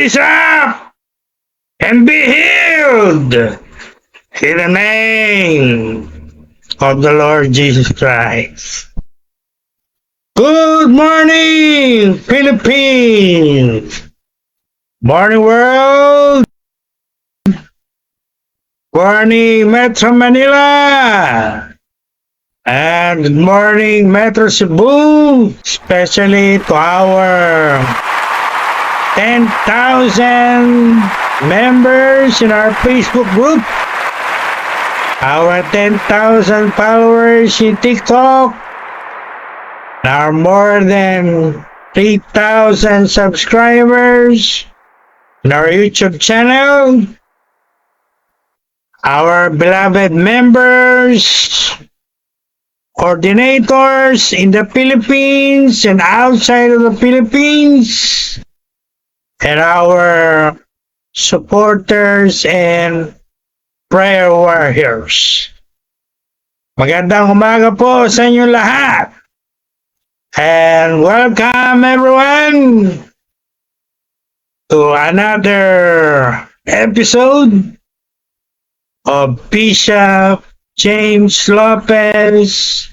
Rise up and be healed in the name of the Lord Jesus Christ. Good morning, Philippines. Morning, world. Morning, Metro Manila. And good morning, Metro Cebu, especially to our 10,000 members in our Facebook group, our 10,000 followers in TikTok, our more than 3,000 subscribers in our YouTube channel, our beloved members, coordinators in the Philippines and outside of the Philippines, and our supporters and prayer warriors. Magandang umaga po sa inyo lahat. And welcome everyone to another episode of Bishop James Lopez,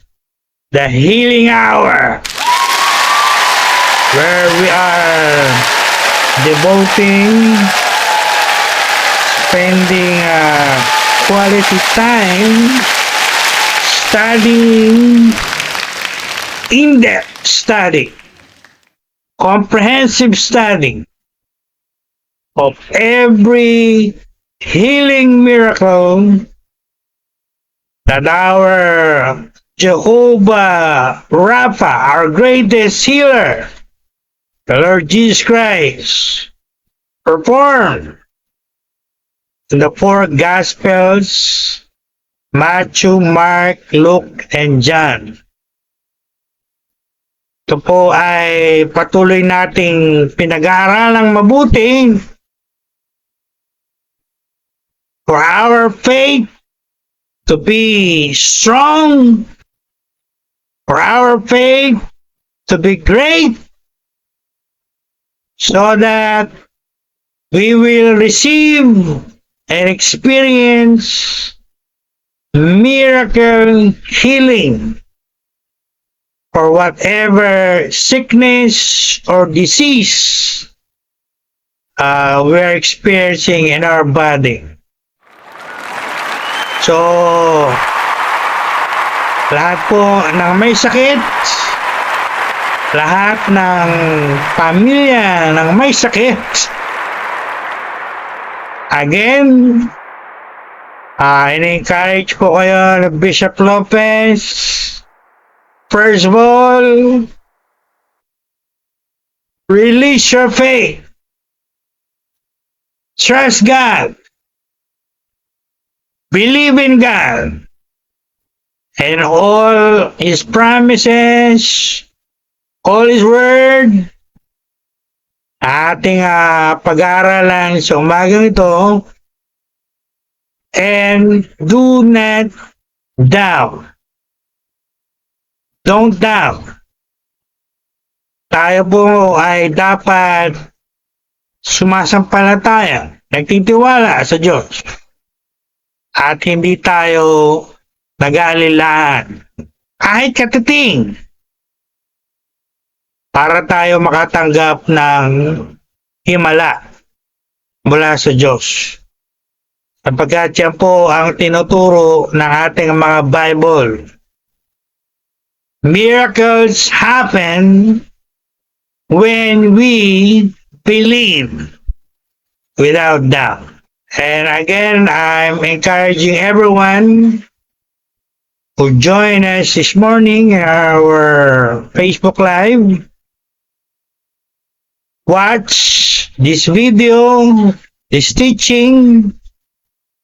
The Healing Hour, where we are devoting, spending quality time studying, in-depth study, comprehensive study of every healing miracle that our Jehovah Rapha, our greatest healer, the Lord Jesus Christ, performed in the four Gospels, Matthew, Mark, Luke, and John. Ito po ay patuloy nating pinag-aaralang mabuti for our faith to be strong, for our faith to be great, so that we will receive and experience miracle healing for whatever sickness or disease we are experiencing in our body. So, lahat po ng may sakit, lahat ng pamilya ng may sakit, again, in-encourage po kayo ng Bishop Lopez. First of all, release your faith. Trust God. Believe in God. And all His promises, all His word, ating pag-aaralan sa umagang ito. And do not doubt. Don't doubt. Tayo po ay dapat sumasampalataya, nagtitiwala sa Diyos. At hindi tayo nag-aalilaan. Kahit katiting. Para tayo makatanggap ng himala mula sa Diyos. Sapagkat yan po ang tinuturo ng ating mga Bible. Miracles happen when we believe without doubt. And again, I'm encouraging everyone who joined us this morning in our Facebook Live. Watch this video, this teaching,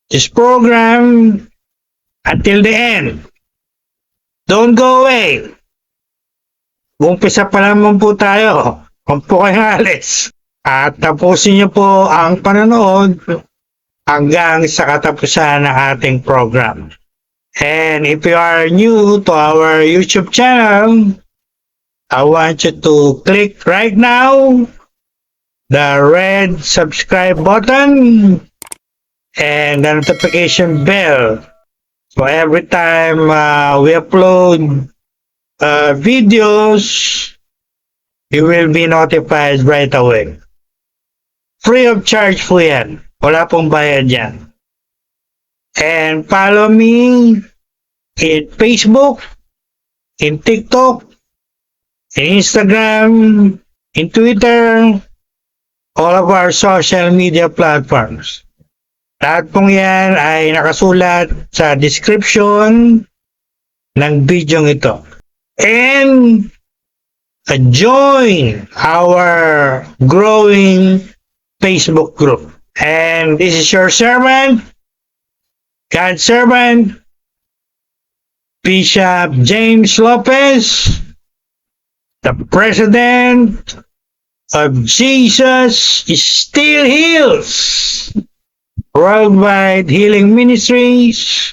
this program until the end. Don't go away. Umpisa pa naman po tayo. Huwag po kayong alis. At tapusin niyo po ang panonood hanggang sa katapusan ng ating program. And if you are new to our YouTube channel, I want you to click right now the red subscribe button and the notification bell. So every time we upload videos, you will be notified right away. Free of charge po yan. Wala pong bayad yan. And follow me in Facebook, in TikTok, in Instagram, in Twitter, all of our social media platforms. Lahat pong yan ay nakasulat sa description ng video ito. And join our growing Facebook group. And this is your servant, God's servant, Bishop James Lopez, the President of Jesus Still Heals Worldwide Healing Ministries,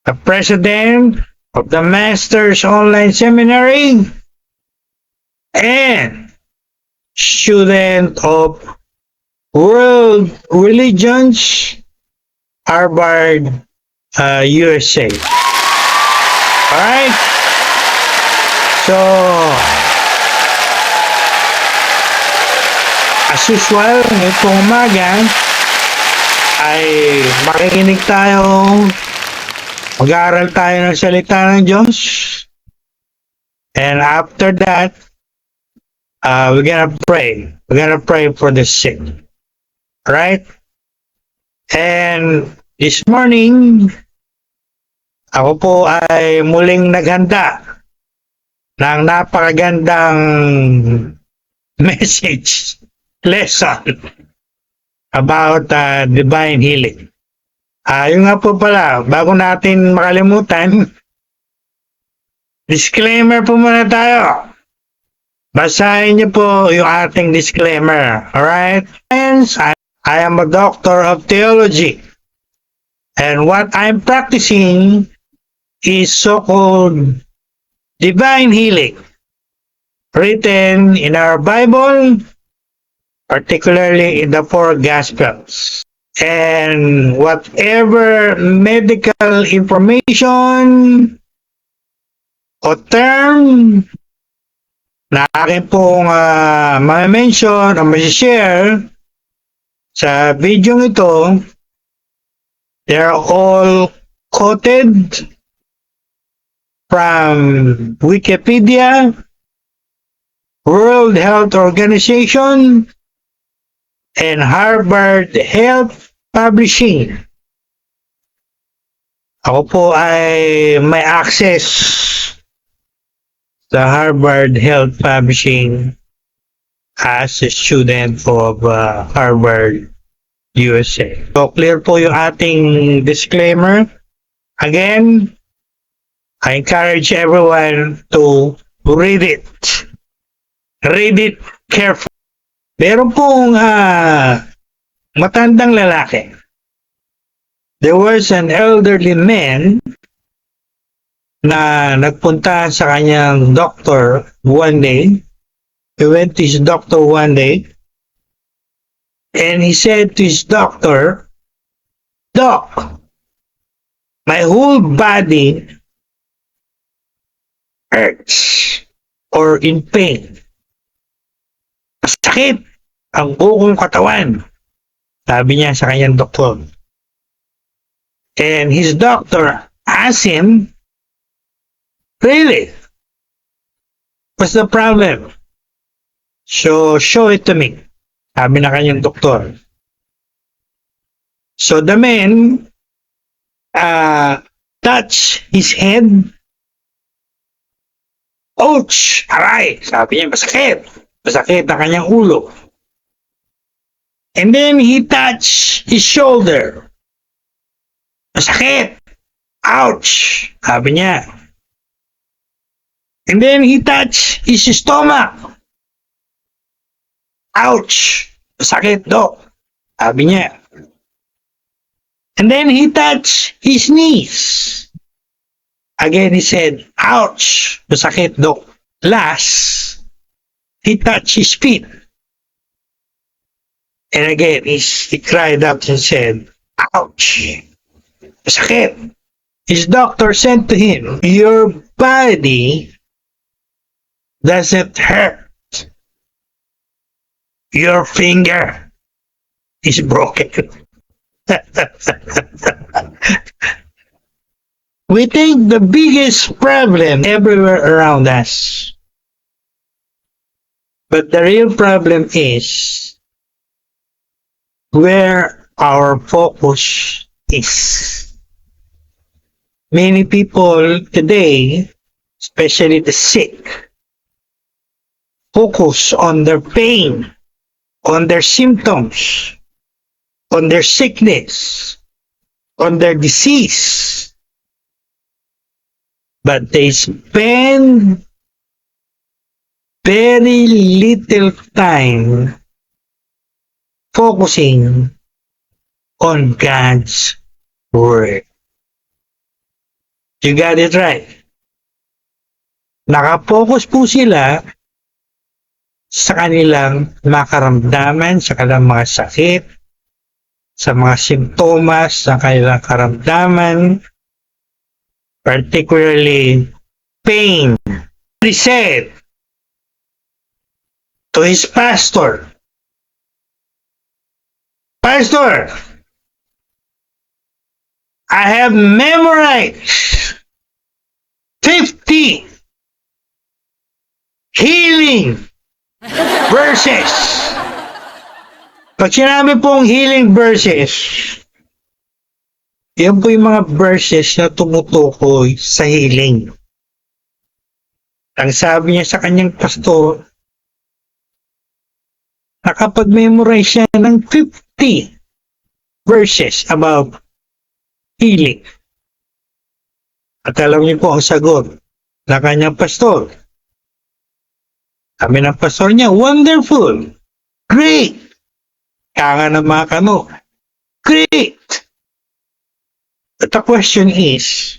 the President of the Masters Online Seminary, and student of World Religions, Harvard, USA. Alright? So, as usual, ngayong umaga, ay makikinig tayo, mag-aaral tayo ng salita ng Diyos. And after that, we're gonna pray. We're gonna pray for the sick. Right? And this morning, ako po ay muling naghanda ng napakagandang message, lesson about divine healing. Yung nga po pala, bago natin makalimutan, disclaimer po muna tayo. Basahin niyo po yung ating disclaimer. Alright? Friends, I am a doctor of theology. And what I'm practicing is so-called divine healing, written in our Bible, particularly in the 4 Gospels. And whatever medical information o term na akin pong ma-mention o ma-share sa video ito, they're all quoted from Wikipedia, World Health Organization, and Harvard Health Publishing. Ako po ay may access sa Harvard Health Publishing as a student of Harvard, USA. So clear po yung ating disclaimer. Again, I encourage everyone to read it. Read it carefully. Meron pong matandang lalaki. There was an elderly man na nagpunta sa kanyang doctor one day. He went to his doctor one day and he said to his doctor, "Doc, my whole body hurts or in pain. Sakit ang buong katawan," sabi niya sa kanyang doktor. And his doctor asked him, "Really? What's the problem? So show it to me," sabi na kanyang doktor. So the man touched his head. "Ouch! Aray!" sabi niya, masakit. Masakit ang kanyang ulo. And then he touched his shoulder. "Masakit! Ouch!" sabi niya. And then he touched his stomach. "Ouch! Masakit, Doc," sabi niya. And then he touched his knees. Again, he said, "Ouch! Masakit, Doc." Last, he touched his feet. And again, he cried out and said, ouch! Sakit! His doctor said to him, your body doesn't hurt. Your finger is broken. We think the biggest problem everywhere around us. But the real problem is where our focus is. Many people today, especially the sick, focus on their pain, on their symptoms, on their sickness, on their disease. But they spend very little time focusing on God's Word. You got it right. Nakapokus po sila sa kanilang mga karamdaman, sa kanilang mga sakit, sa mga simptomas, sa kanilang karamdaman, particularly pain. He said to his pastor, Pastor, I have memorized 50 healing verses. Pag sinabi pong healing verses, yan po yung mga verses na tumutukoy sa healing. Ang sabi niya sa kanyang pastor, nakapag-memorize siya ng 50 verses about healing. At alam niyo po ang sagot na kanyang pastor. Kami ng pastor niya, wonderful, great, kanga ng mga kano, great. But the question is,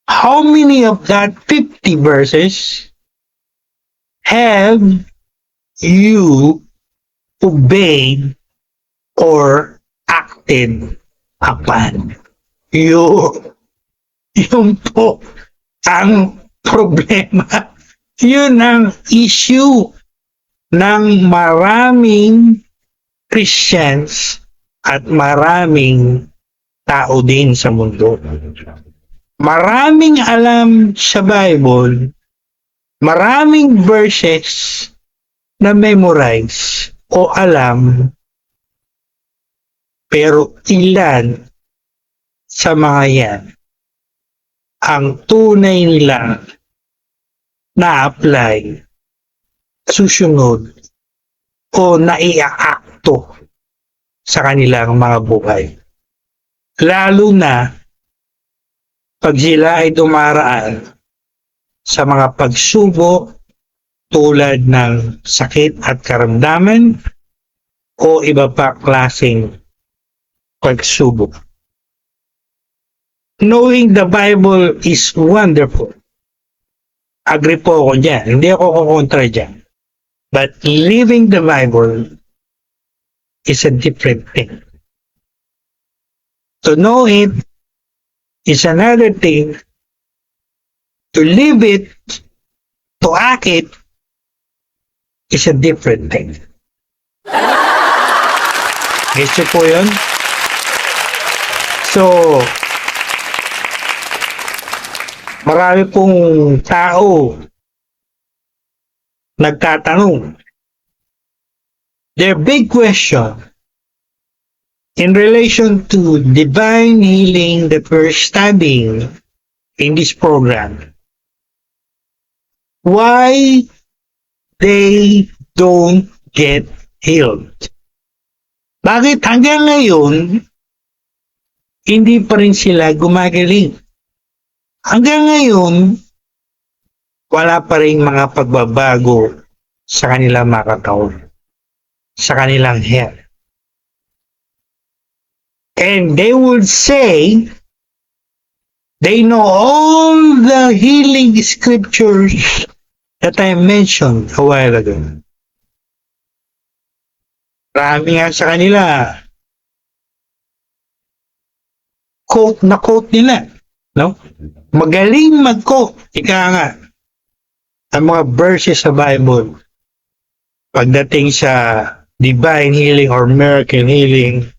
how many of that 50 verses have you obeyed or acted upon? Yun po ang problema. Yun ang issue ng maraming Christians at maraming tao din sa mundo. Maraming alam sa Bible, maraming verses na memorize o alam, pero ilan sa mga yan ang tunay nila na-apply, susunod, o naiaakto sa kanilang mga buhay. Lalo na pag sila ay dumaraan sa mga pagsubok tulad ng sakit at karamdaman o iba pa klaseng pagsubok. Knowing the Bible is wonderful. Agree po ako dyan. Hindi ako kukontra dyan. But living the Bible is a different thing. To know it is another thing. To live it, to act it, is a different thing. Guess nyo po yun? So, marami pong tao nagtatanong. Their big question in relation to divine healing that we're studying in this program, why they don't get healed? Bakit hanggang ngayon hindi pa rin sila gumagaling? Hanggang ngayon, wala pa rin mga pagbabago sa kanilang mga katawan, sa kanilang health. And they would say, they know all the healing scriptures that I mentioned a while ago. Marami nga sa kanila, quote nila. No? Magaling mag-quote. Ika nga, ang mga verses sa Bible, pagdating sa divine healing or miracle healing.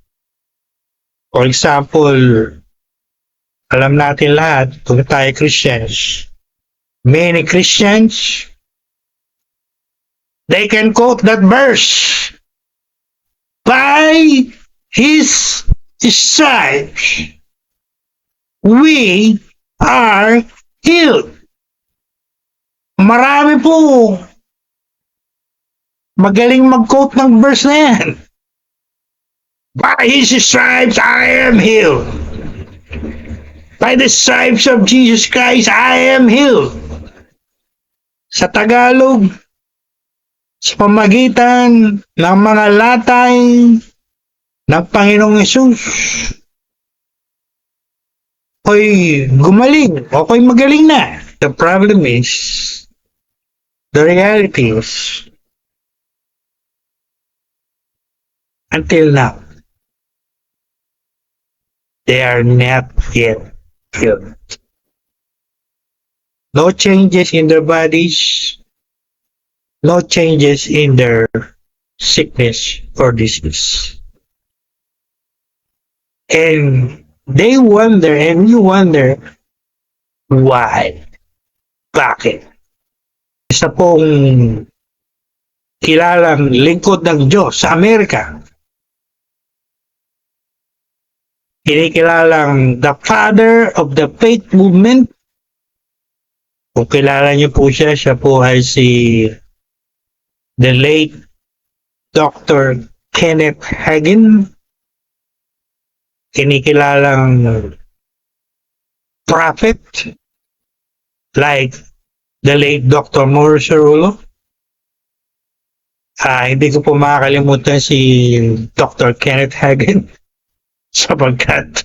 For example, alam natin lahat, kung tayo Christians, many Christians, they can quote that verse. By His stripes, we are healed. Marami po magaling mag-quote ng verse na yan. By His stripes, I am healed. By the stripes of Jesus Christ, I am healed. Sa Tagalog, sa pamagitan ng mga latay ng Panginoong Hesus, ako'y gumaling, ako'y magaling na. The problem is, the reality is, until now, they are not yet healed. No changes in their bodies, no changes in their sickness or disease. And they wonder, and you wonder, why? Bakit? Isa pong kilalang lingkod ng Diyos sa Amerika, kinikilalang the father of the faith movement. Kung kilala niyo po siya, siya po ay si the late Dr. Kenneth Hagin. Kinikilalang prophet like the late Dr. Maurice Cerullo. Hindi ko po makakalimutan si Dr. Kenneth Hagin sapagkat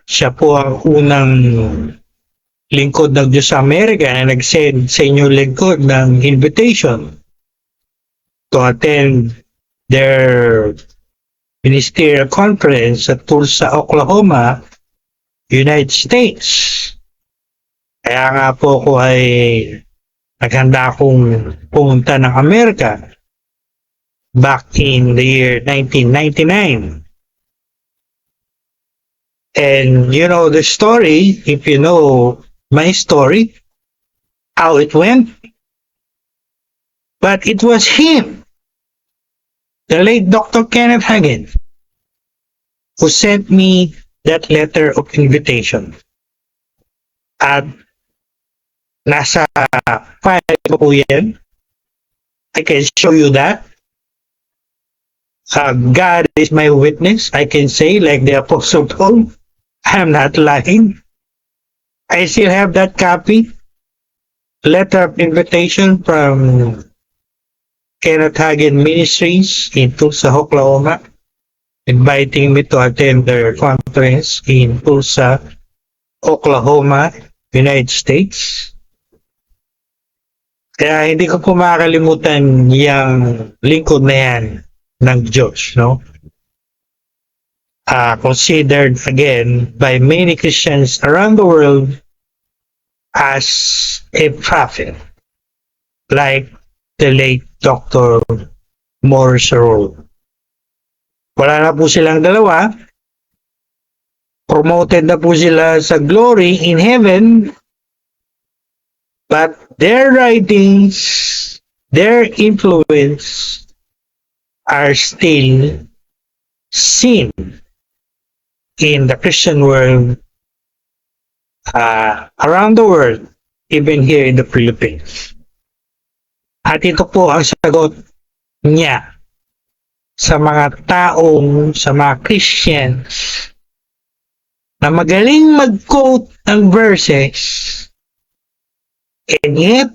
siya po ang unang lingkod ng Diyos sa Amerika na nag-send sa inyong lingkod ng invitation to attend their ministerial conference at Tulsa, Oklahoma, United States. Kaya nga po ako ay naghanda akong pumunta ng Amerika back in the year 1999. And you know the story, if you know my story, how it went. But it was him, the late Dr. Kenneth Hagin, who sent me that letter of invitation. At nasa file ko po yan. I can show you that. God is my witness. I can say like the Apostle Paul, I'm not lying. I still have that copy. Letter of invitation from Kenneth Hagin Ministries in Tulsa, Oklahoma, inviting me to attend their conference in Tulsa, Oklahoma, United States. Kaya hindi ko po makakalimutan yung lingkod na yan ng Diyos, no? Considered again by many Christians around the world as a prophet, like the late Dr. Maurice Cerullo. Wala na po silang dalawa. Promoted na po sila sa glory in heaven, but their writings, their influence are still seen in the Christian world, around the world, even here in the Philippines. At ito po ang sagot niya sa mga taong, sa mga Christians na magaling mag-quote ng verses and yet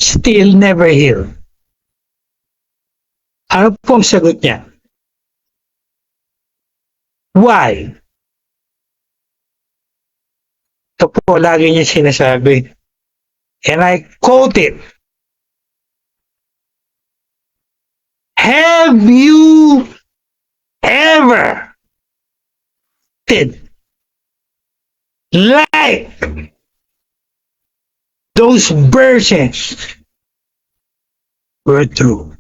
still never heal. Ano po ang sagot niya? Why? Ito po lagi niya sinasabi. And I quote it. Have you ever did like those verses were true?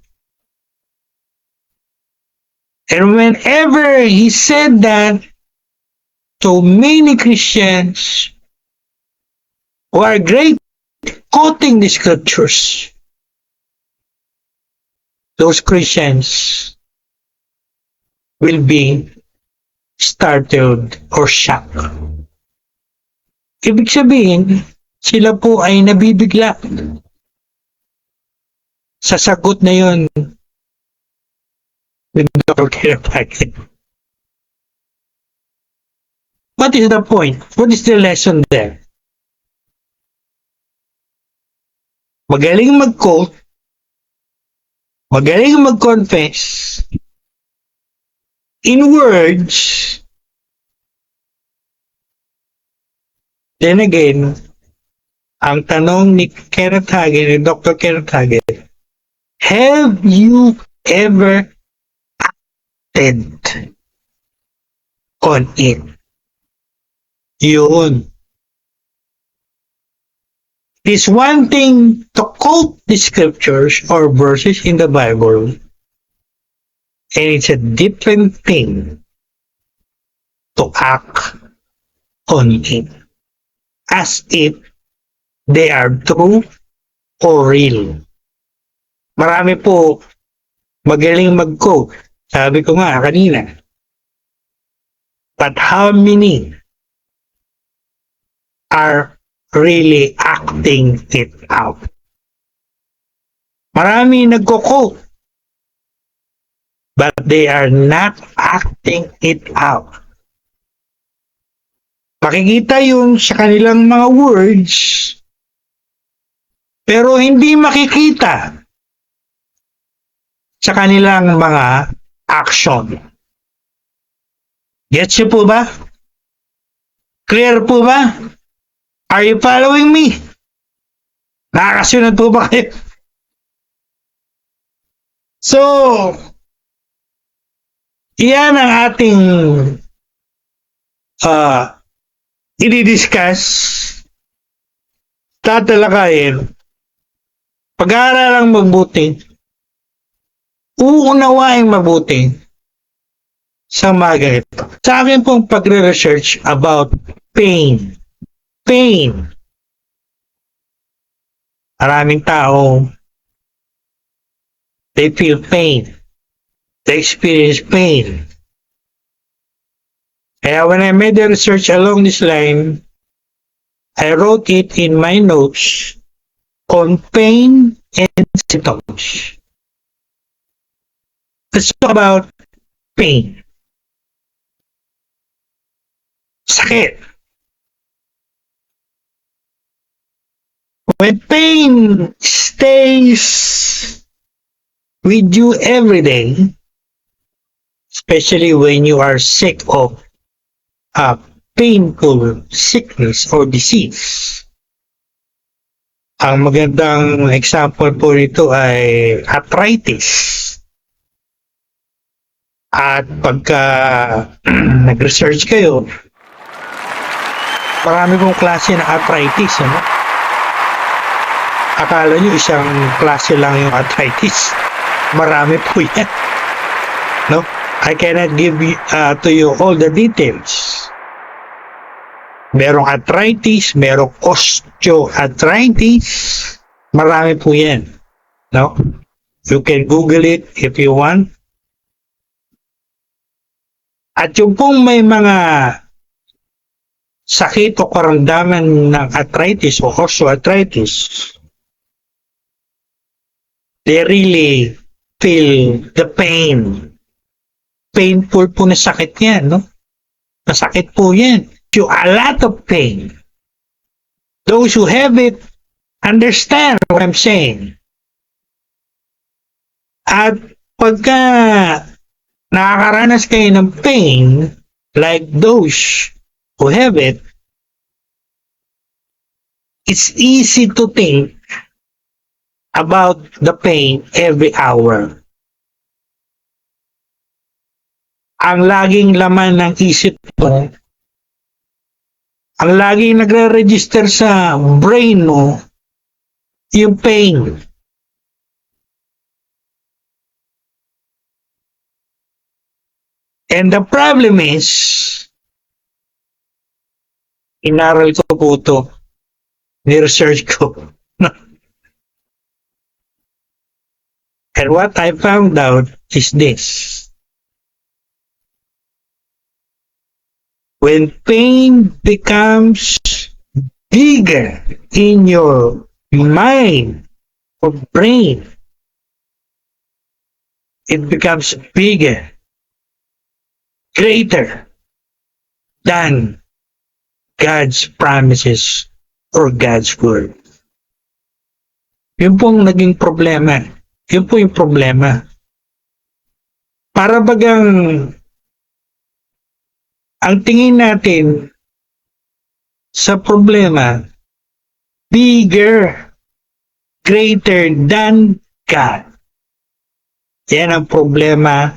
And whenever he said that, to many Christians who are great quoting the scriptures, those Christians will be startled or shocked. Ibig sabihin, sila po ay nabibigla sa sagot na yun ni Dr. Kirapagin. What is the point? What is the lesson there? Magaling mag-quote, magaling mag-confess, in words, then again, ang tanong ni Kenneth Hagin, ni Dr. Kenneth Hagin, have you ever acted on it? Yun. It is one thing to quote the scriptures or verses in the Bible, and it's a different thing to act on it as if they are true or real. Marami po magaling mag-quote. Sabi ko nga kanina. But how many are really acting it out? Marami nagko-quote, but they are not acting it out. Makikita yung sa kanilang mga words, pero hindi makikita sa kanilang mga action. Gets niyo po ba? Clear po ba? Are you following me? Nakakasunod po ba kayo? So, iyan ang ating i-discuss, tatalakayin, pag-aaralang mabuti, uunawaing mabuti sa mga ganito. Sa akin pong pagre-research about pain. Maraming tao, they feel pain. They experience pain. Kaya when I made the research along this line, I wrote it in my notes on pain and symptoms. Let's talk about pain. Sakit. When pain stays with you every day, especially when you are sick of a painful sickness or disease, ang magandang example po nito ay arthritis. At pagka nag-research kayo, marami pong klase ng arthritis, ano? Akala nyo isang klase lang yung arthritis. Marami po yan. No? I cannot give to you all the details. Merong arthritis, merong osteoarthritis. Marami po yan. No? You can Google it if you want. At yung pong may mga sakit o karamdaman ng arthritis o osteoarthritis, they really feel the pain. Painful po na sakit yan, no? Masakit po yan. You a lot of pain. Those who have it understand what I'm saying. At pagka nakakaranas kayo ng pain, like those who have it, it's easy to think about the pain every hour. ang laging laman ng isip mo, ang laging nagre-register sa brain mo, yung pain. And the problem is, inaral ko po ito, ni-research ko. And what I found out is this. When pain becomes bigger in your mind or brain, it becomes bigger, greater than God's promises or God's word. Yun pong naging problema. Yun po yung problema. Para bagang ang tingin natin sa problema, bigger, greater than God. Yan ang problema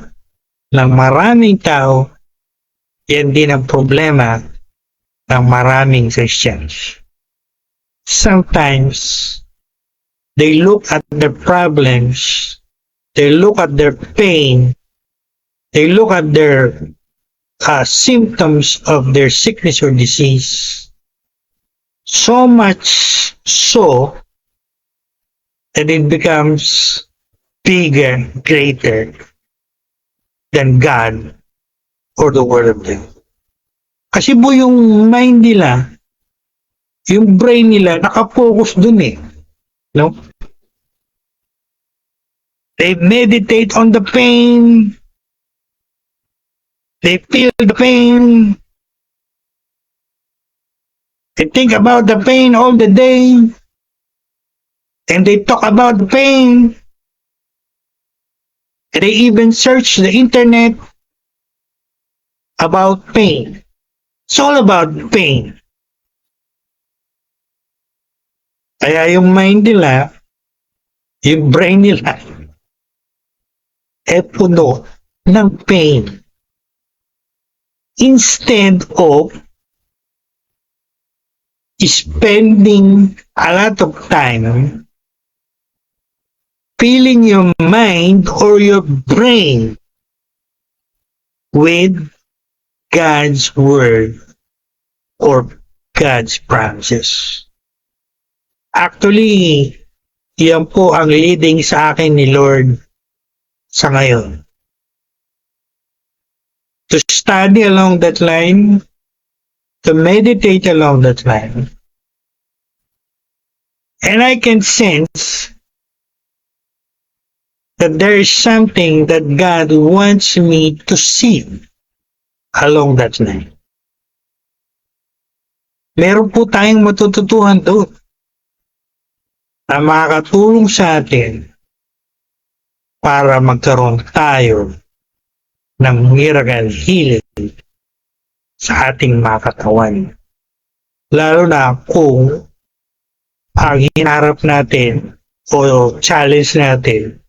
ng maraming tao. Yan din ang problema ng maraming Christians. Sometimes, they look at their problems, they look at their pain, they look at their symptoms of their sickness or disease, so much so that it becomes bigger, greater than God or the Word of God. Kasi po yung mind nila, yung brain nila, nakapokus dun eh. No? They meditate on the pain. They feel the pain. They think about the pain all the day. And they talk about the pain. And they even search the internet about pain. It's all about pain. Kaya yung mind nila, yung brain nila, puno ng pain. Instead of spending a lot of time filling your mind or your brain with God's word or God's promises. Actually, yan po ang leading sa akin ni Lord sa ngayon. To study along that line, to meditate along that line. And I can sense that there is something that God wants me to see along that line. Meron po tayong matututuhan doon na makakatulong sa atin para magkaroon tayo ng miracle healing sa ating mga katawan. Lalo na kung ang hinarap natin o challenge natin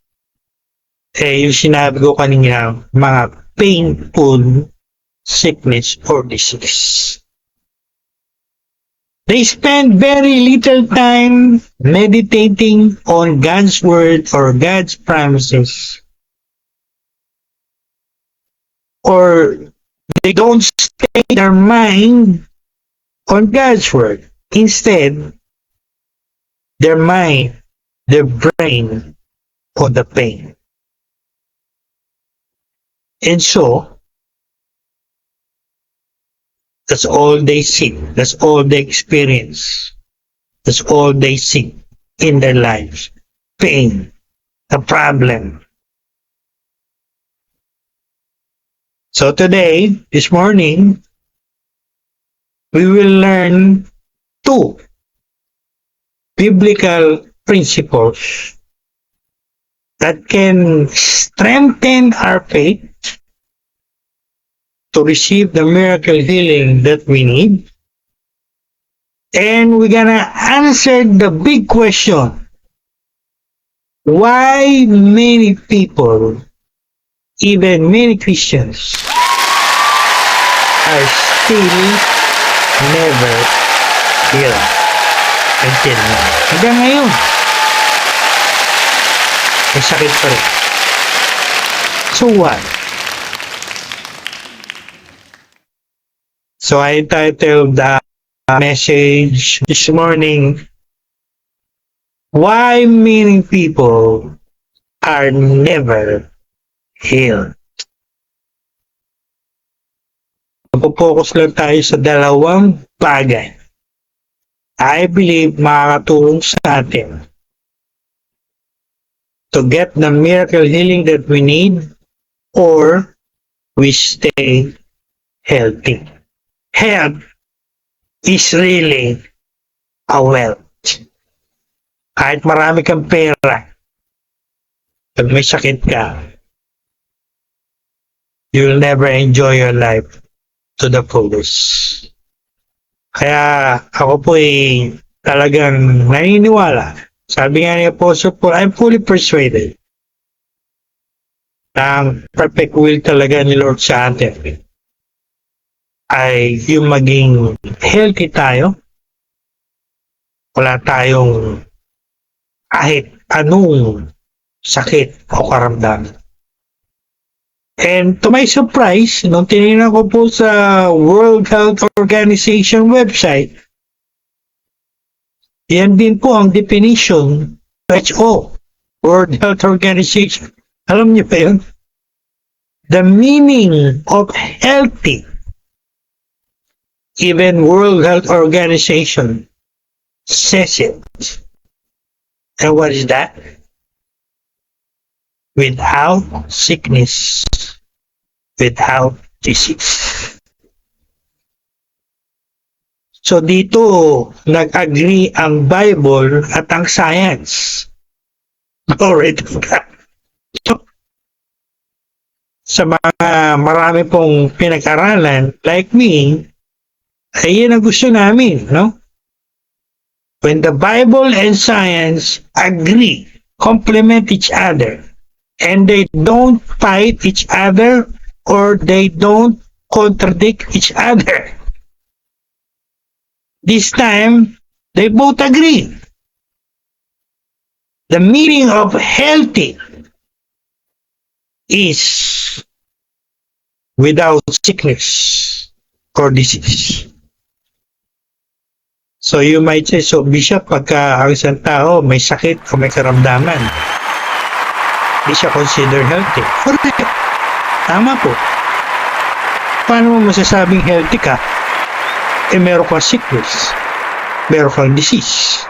yung sinabi ko kanina, mga painful sickness or disease. They spend very little time meditating on God's word or God's promises. Or they don't stay their mind on God's word. Instead, their mind, their brain on the pain. And so, that's all they see. That's all they experience. That's all they see in their lives. Pain, the problem. So today, this morning, we will learn 2 biblical principles that can strengthen our faith to receive the miracle healing that we need. And we're gonna answer the big question. Why many people, even many Christians, are still never healed. Until now. Hanggang ngayon, may sakit pa rin. So what? So I titled the message this morning, Why Many People Are Never Healed. Magpo-focus lang tayo sa dalawang bagay. I believe makakatulong sa atin to get the miracle healing that we need or we stay healthy. Health is really a wealth. Kahit marami kang pera, pag may sakit ka, you'll never enjoy your life to the fullest. Kaya ako po ay talagang naniniwala. Sabi nga ni Apostle Paul, I'm fully persuaded na ang perfect will talaga ni Lord sa atin ay yung maging healthy tayo. Wala tayong kahit anong sakit o karamdaman. And to my surprise, nung tinignan ko po sa World Health Organization website, yan din po ang definition, WHO, World Health Organization. Alam niyo pa yun? The meaning of healthy, even World Health Organization says it. And what is that? Without sickness, without disease. So dito, nag-agree ang Bible at ang science. Glory to God. So, sa mga marami pong pinag-aralan, like me, ay yun ang gusto namin, no? When the Bible and science agree, complement each other, and they don't fight each other or they don't contradict each other. This time, they both agree. The meaning of healthy is without sickness or disease. So you might say, so Bishop, pagka ang isang tao may sakit o may karamdaman, di siya consider healthy. Correct. Tama po. Paano mo masasabing healthy ka? Eh meron kang sickness. Meron kang disease.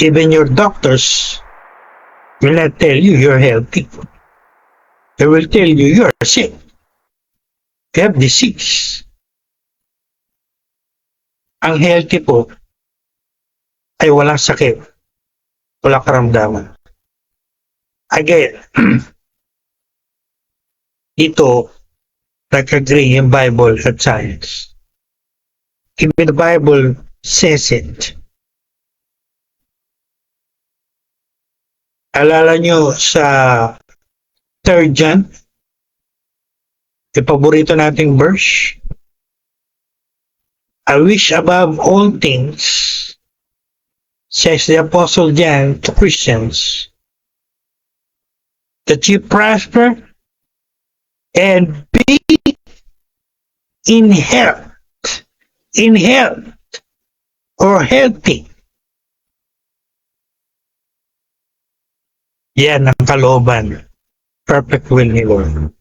Even your doctors will not tell you you're healthy. They will tell you you're sick. You have disease. Ang healthy po ay walang sakit. Walang karamdaman. Again, dito, nag-agree yung Bible at science. Even the Bible says it. Alala nyo sa 3 John, yung paborito nating verse, I wish above all things, says the Apostle John to Christians, that you prosper and be in health or healthy. Yan ang kalooban, perfect will ni Lord,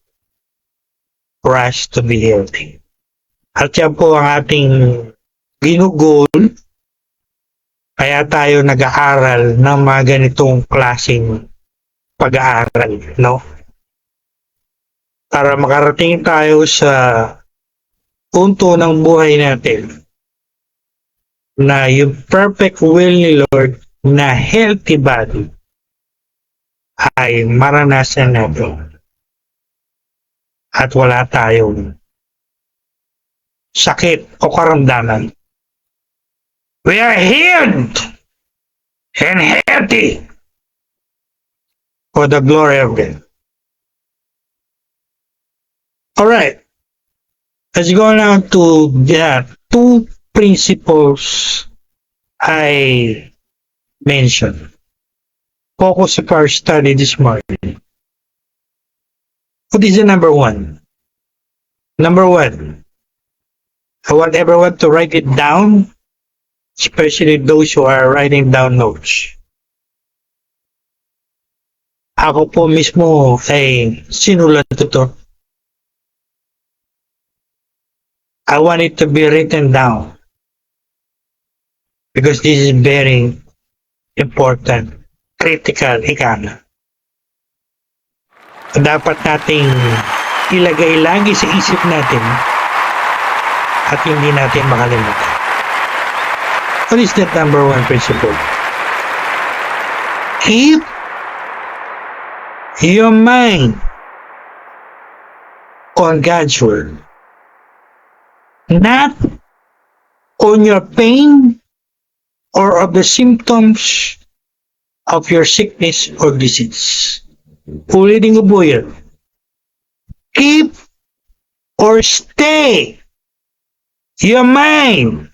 for us to be healthy. At yan po ang ating ginugol, kaya tayo nag-aaral ng mga ganitong klaseng pag-aaral, no? Para makarating tayo sa punto ng buhay natin na yung perfect will ni Lord na healthy body ay maranasan natin at wala tayong sakit o karamdaman. We are healed and healthy for the glory of God. Alright, Let's go now to the two principles I mentioned. Focus of our study this morning. What is the number one? Number one, I want everyone to write it down, especially those who are writing down notes. Ako po mismo ay sinulat ko to. I want it to be written down because this is very important, critical, ika nga. Dapat nating ilagay lagi sa isip natin at hindi natin makalimutan. What is that number one principle? Keep your mind on God's word, not on your pain or of the symptoms of your sickness or disease. Ulitin ko po yan. Keep or stay your mind,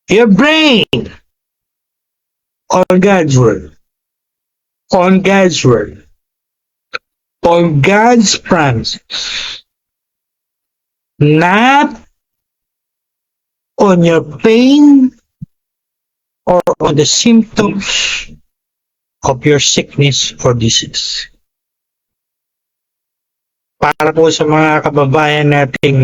your brain on God's word, on God's word, on God's promises, not on your pain or on the symptoms of your sickness or disease. Para po sa mga kababayan nating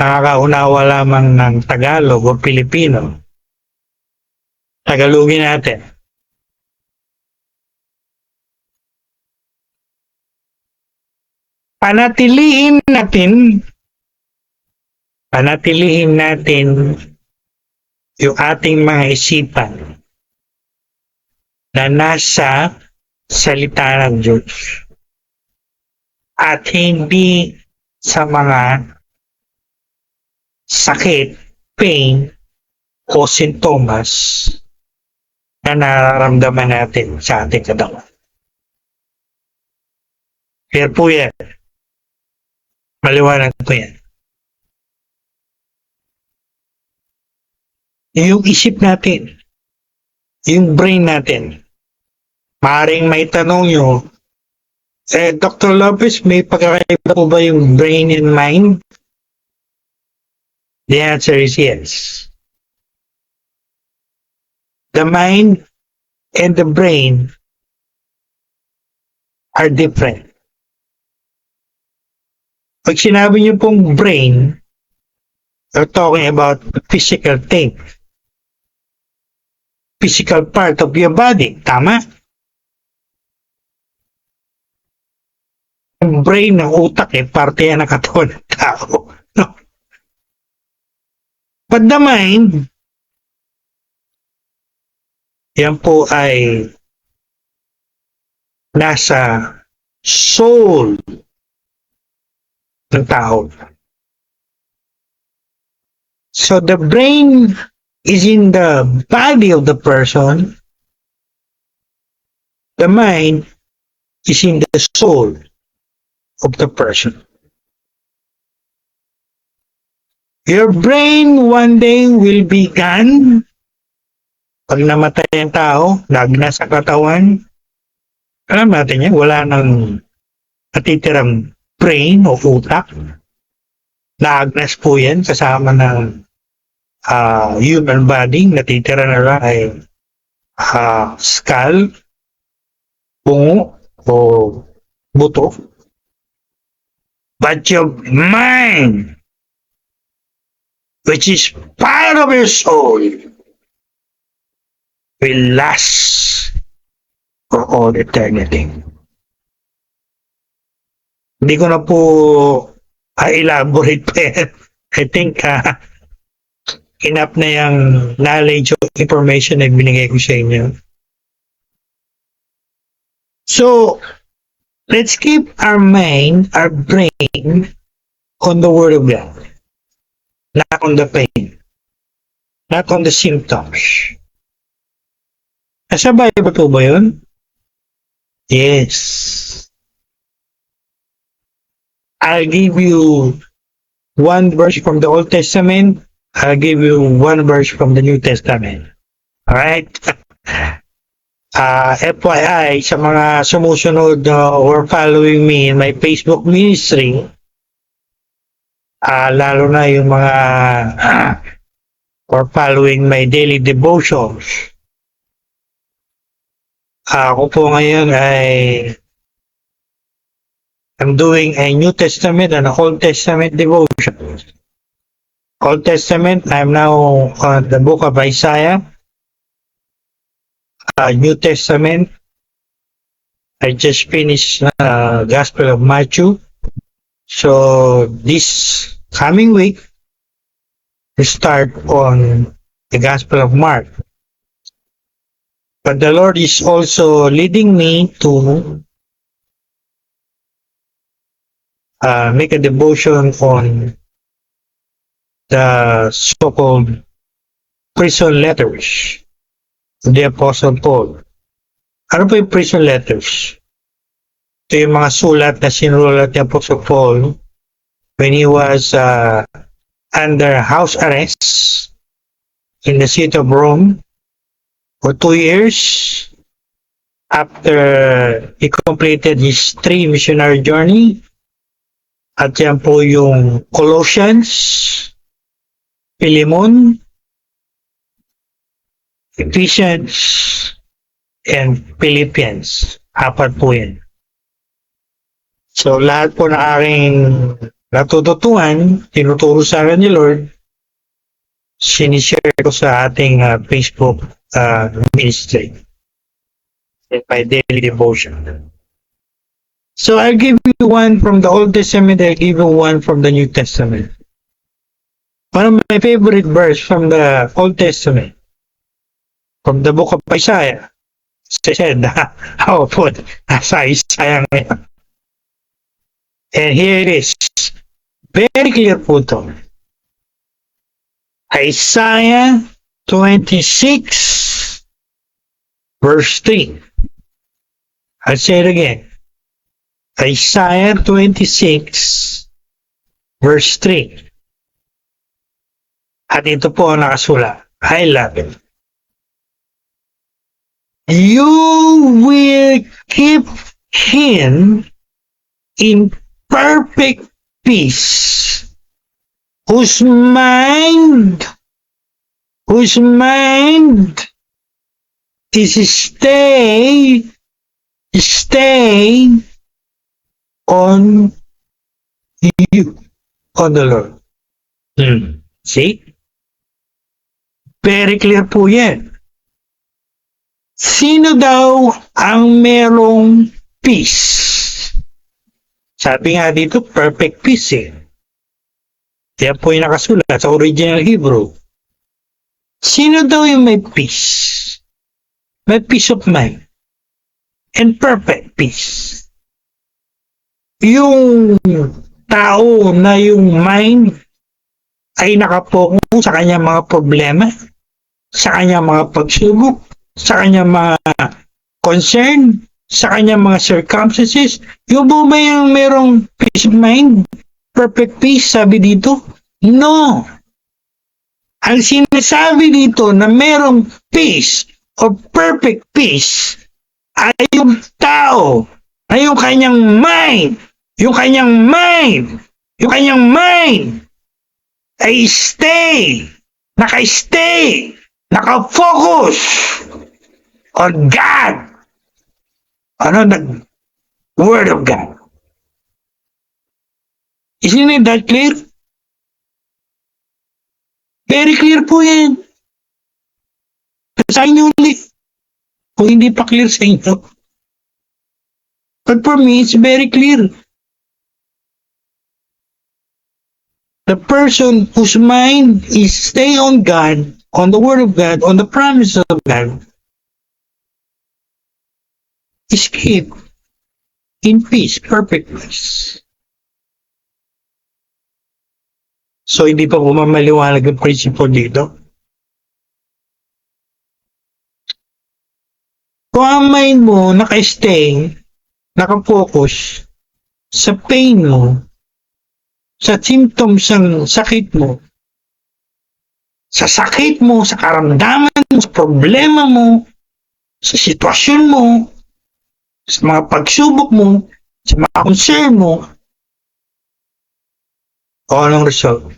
nakakaunawa lamang ng Tagalog o Pilipino, Tagalogin natin. Panatilihin natin yung ating mga isipan na nasa salita ng Diyos at hindi sa mga sakit, pain, o sintomas na nararamdaman natin sa ating katawan. Clear po yan. Maliwanag po yan. Yung isip natin, yung brain natin, maaaring may tanong nyo, Dr. Lopez, may pagkakaiba po ba yung brain and mind? The answer is yes. The mind and the brain are different. Pag sinabi niyo pong brain, you're talking about the physical thing. Physical part of your body. Tama? Ang brain ng utak parte yan ng katawan ng tao. No? But the mind, yan po ay nasa soul ng tao. So the brain is in the body of the person. The mind is in the soul of the person. Your brain one day will be gone. Pag namatay ang tao, nagna sa katawan, alam natin yan, wala nang natitirang brain o utak. Naagnas po yan kasama ng human body. Natitira na lang ay skull, bungo, o buto. But your mind, which is part of your soul, will last for all eternity. Hindi ko na po elaborate pa yan. I think enough na yung knowledge o information na binigay ko sa inyo. So, let's keep our mind, our brain on the Word of God. Not on the pain. Not on the symptoms. Nasa Bible po ba yun? Yes. I'll give you one verse from the Old Testament. I'll give you one verse from the New Testament. Alright? FYI, sa mga sumusunod or following me in my Facebook ministry, lalo na yung mga or following my daily devotions, ako po ngayon ay I'm doing a New Testament and a Old Testament devotion. Old Testament, I'm now on the book of Isaiah. New Testament, I just finished Gospel of Matthew. So this coming week, we start on the Gospel of Mark. But the Lord is also leading me to make a devotion on the so-called prison letters of the Apostle Paul. Ano po yung prison letters? Ito yung mga sulat na sinulat ni Apostle Paul when he was under house arrest in the city of Rome for 2 years after he completed his 3 missionary journey. At yan po yung Colossians, Philemon, Ephesians, and Philippians. 4 po yan. So lahat po na aking natututuan, tinuturo sa akin ni Lord, sinishare ko sa ating Facebook ministry in my daily devotion. So I'll give you one from the Old Testament, I'll give you one from the New Testament. One of my favorite verse from the Old Testament, from the book of Isaiah. As I said, how put nasa Isaiah ngayon. And here it is. Very clear po ito. Isaiah 26 verse 3. I'll say it again. Isaiah 26 verse 3. At ito po ang nakasulat. I love it. You will keep him in perfect peace, whose mind is stay on you, on the Lord. See? Very clear po yan. Sino daw ang merong peace? Sabi nga dito, perfect peace eh. Kaya po yung nakasulat sa original Hebrew. Sino daw yung may peace? May peace of mind. And perfect peace. Yung tao na yung mind ay nakapokus sa kanyang mga problema, sa kanyang mga pagsubok, sa kanyang mga concern, sa kanyang mga circumstances. Yung ba yung merong peace of mind? Perfect peace, sabi dito? No. Ang sinasabi dito na merong peace or perfect peace ay yung tao, ay yung kanyang mind, ay naka-focus on God, the Word of God. Isn't it that clear? Very clear po yan. Sa inyo ulit, kung hindi pa clear sa inyo. But for me, it's very clear. The person whose mind is stay on God, on the Word of God, on the promises of God, is kept in peace, perfect peace. So, hindi pa po mamaliwanag ang principle dito. Kung ang mind mo naka-stay, naka-focus sa pain mo, sa symptoms ng sakit mo, sa sakit mo, sa karamdaman mo, sa problema mo, sa sitwasyon mo, sa mga pagsubok mo, sa mga concern mo, o anong result?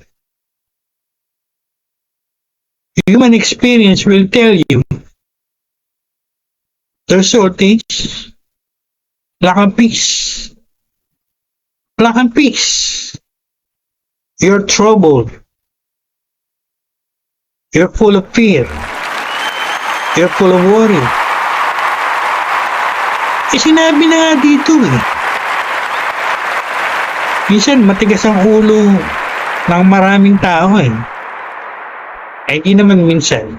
Human experience will tell you the result is lack of peace. Lack of peace. You're troubled. You're full of fear. You're full of worry. Sinabi na nga dito eh. Minsan matigas ang ulo ng maraming tao eh. Ay di naman minsan.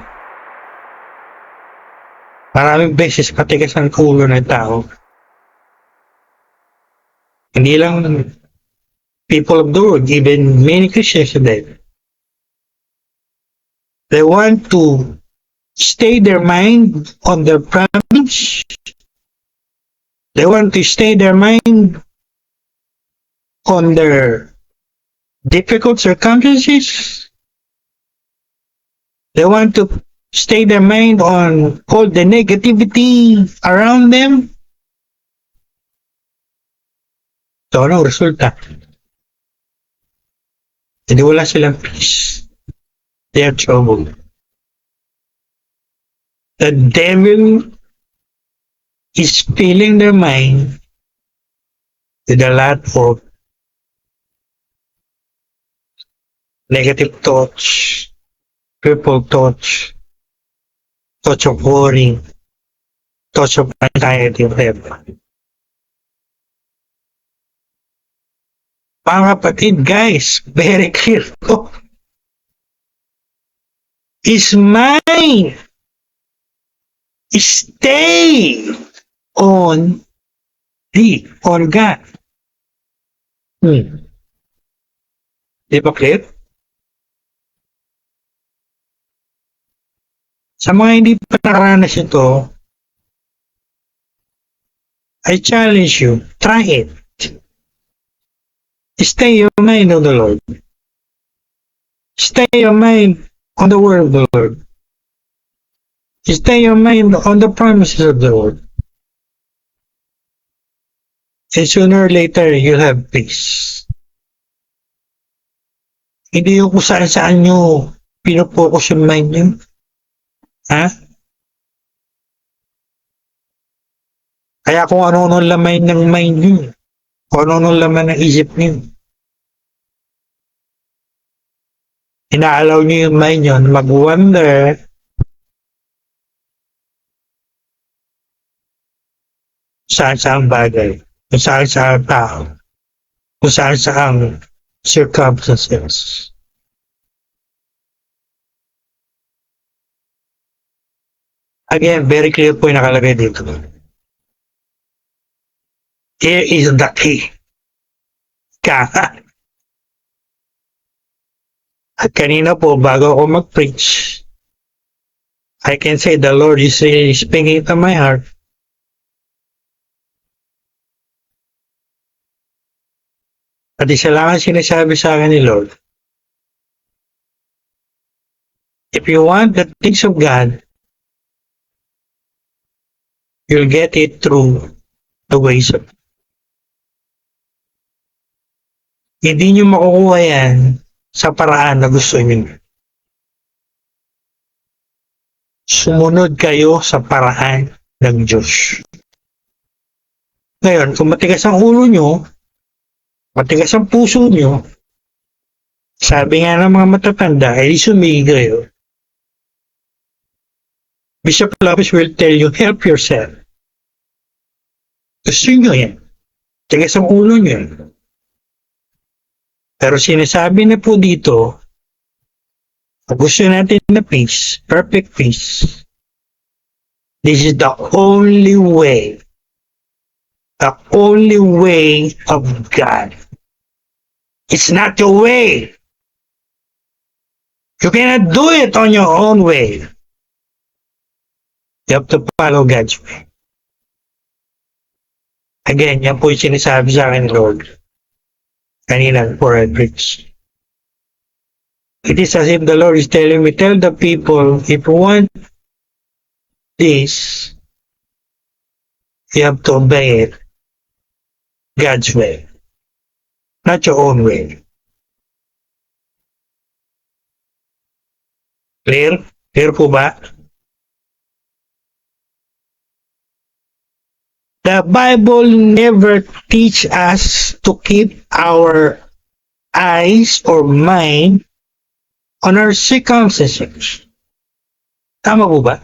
Maraming beses matigas ang ulo ng tao. Hindi lang people of the world, even many Christians today. They want to stay their mind on their problems. They want to stay their mind on their difficult circumstances. They want to stay their mind on all the negativity around them. So, anong resulta? Hindi wala silang peace. They are troubled. The devil is filling their mind with a lot of negative thoughts, fearful thoughts, thoughts of worry, thoughts of anxiety, whatever. Mga kapatid, guys, very clear to. Is mine. Stay on God. Di ba clear? Sa mga hindi pa nakaranas ito, I challenge you, try it. Stay your mind on the Lord. Stay your mind on the word of the Lord. Stay your mind on the promises of the Lord. And sooner or later, you'll have peace. Hindi yung kung saan-saan nyo pinupokus yung mind nyo. Ha? Kaya kung ano-ano laman ng mind nyo. Kung ano-ano laman ng isip nyo. Inaalaw nyo yung mind nyo mag-wonder saan-saan bagay, kung saan-saan tao, kung saan-saan circumstances. Again, very clear po yung nakalagay dito. Here is the key. At kanina po, bago ako mag-preach, I can say the Lord is speaking to my heart. At isa lang ang sinasabi sa akin ni Lord. If you want the things of God, you'll get it through the ways of God. Hindi nyo makukuha yan sa paraan na gusto nyo. Sumunod kayo sa paraan ng Diyos. Ngayon, kung matigas ang ulo nyo, matigas ang puso nyo, sabi nga ng mga matatanda, ay sumigil kayo. Bishop Lopez will tell you, help yourself. Gusto nyo yan. Tigas ang ulo nyo yan. Pero sinasabi na po dito, kung gusto natin na peace, perfect peace, this is the only way of God. It's not your way. You cannot do it on your own way. You have to follow God's way. Again, yan po yung sinasabi sa akin, Lord. kanina before I preach. It is as if the Lord is telling me, tell the people, if you want this, you have to obey it God's way, not your own way. Clear? Clear po ba? The Bible never teach us to keep our eyes or mind on our circumstances. Tama po ba?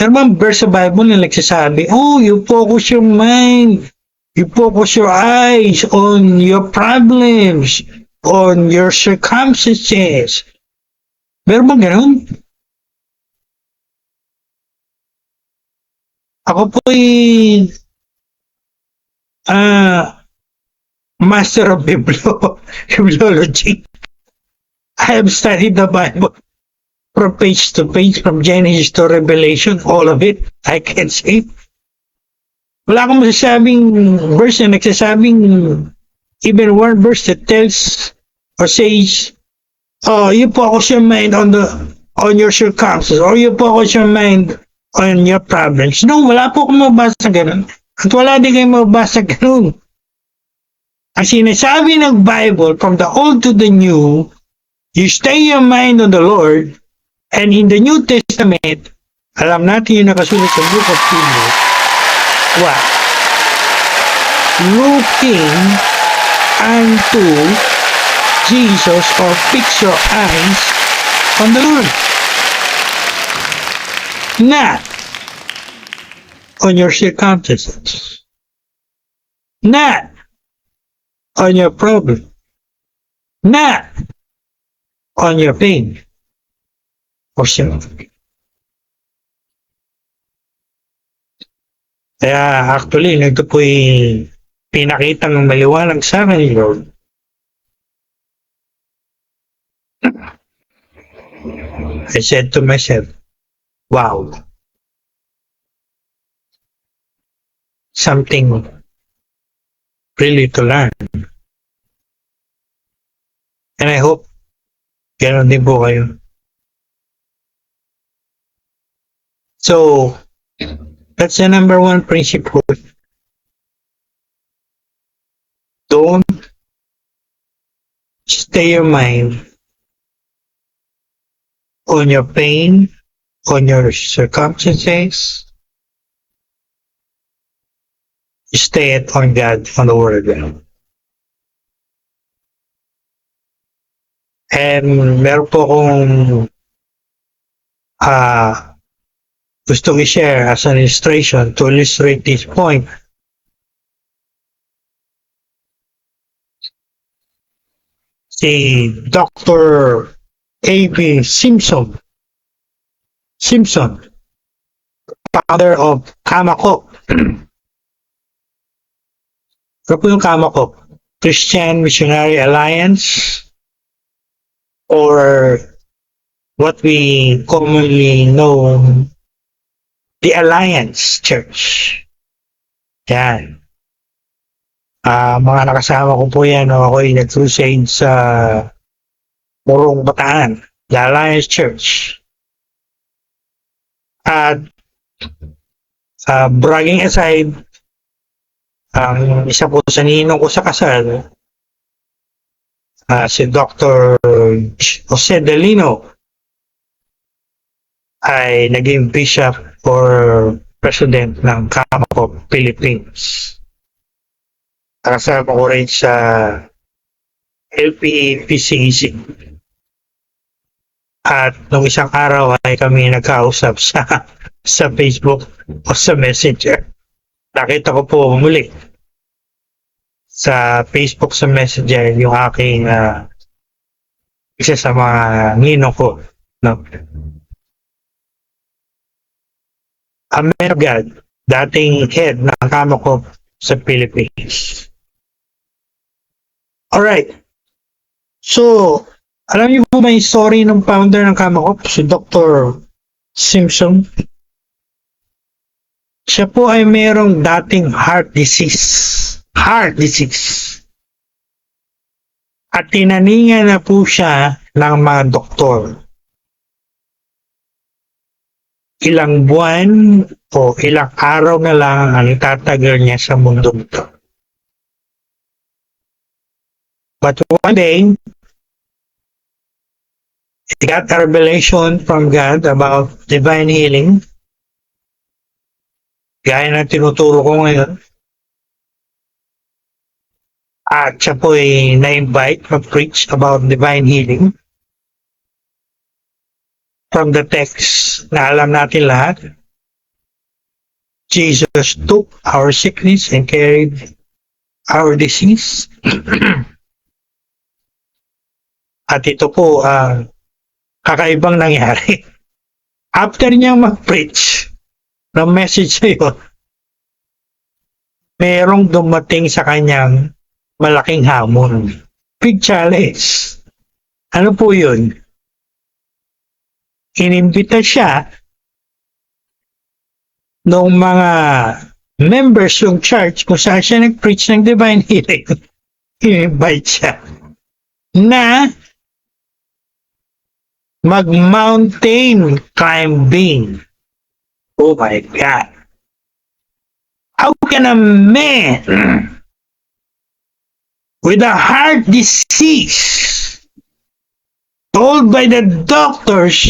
Meron bang verse sa Bible na nagsasabi, oh, you focus your mind, you focus your eyes on your problems, on your circumstances. Meron bang ganun? Ako po'y master of bibliology. I have studied the Bible from page to page, from Genesis to Revelation, all of it, I can say. Wala akong masasabing verse na nagsasabing even one verse that tells or says, oh, you focus your mind on your circumstances, or you focus your mind on your problems. No, wala po akong mabasa ganun. At wala din kayong mabasa ganun. Ang sinasabi ng Bible, from the Old to the New, you stay your mind on the Lord. And in the New Testament, alam natin yung nakasulat sa Book of Hebrews, what? Looking unto Jesus, or fix your eyes on the Lord. Not on your circumstances. Not on your problem. Not on your pain. Or self. Kaya actually, ito po'y pinakita ng maliwanag sa akin ni Lord. I said to myself, wow, something really to learn. And I hope gano'n din po kayo. So, that's the number one principle. Don't stay your mind on your pain, on your circumstances. Stay it on God, on the Word of God. And meron po akong gustong i-share as an illustration to illustrate this point. Si Dr. A.B. Simpson, founder of Kamakop. Ano po yung Kamakop? Christian Missionary Alliance, or what we commonly know, the Alliance Church. Yan. Mga nakasama ko po yan, ako ay nag-crusade sa Morong Bataan, the Alliance Church. At bragging aside, ang isa po sa ninong ko sa kasal, si Dr. Jose Delino, ay naging bishop or president ng Kamakop, Philippines. Kasama ko rin sa LPA PCEC. At nung isang araw ay kami nagkausap sa Facebook o sa Messenger. Nakita ko po muli sa Facebook sa Messenger yung aking isa sa mga ninong ko. No? A man of God, dating head ng Kamakop sa Philippines. Alright. So, alam niyo po ba yung story ng founder ng Kamakop, si Dr. Simpson? Siya po ay mayroong dating heart disease. Heart disease. at tinaningan na po siya ng mga doktor. Ilang buwan o ilang araw na lang ang tatagal niya sa mundong ito. But one day, he got a revelation from God about divine healing. Gaya ng tinuturo ko ngayon. At siya po ay na-invite mag-preach about divine healing. From the text na alam natin lahat, Jesus took our sickness and carried our disease. At ito po, kakaibang nangyari. After niyang mag-preach ng message na yun, merong dumating sa kanyang malaking hamon. Big challenge. Ano po yun? Inimbita siya ng mga members ng church kung saan siya nag-preach ng divine healing. In-invite siya na mag-mountain climbing. Oh my God. How can a man with a heart disease told by the doctors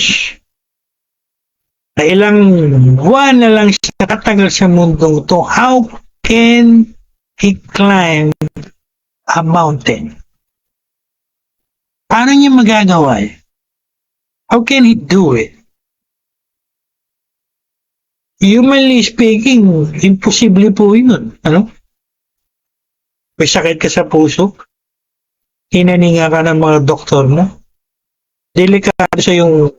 na ilang buwan na lang siya katagal sa mundong to, how can he climb a mountain? Paano niya magagawa? How can he do it? Humanly speaking, imposible po yun. Ano? May sakit ka sa puso, hinaninga ka ng mga doktor mo, delikado sa yung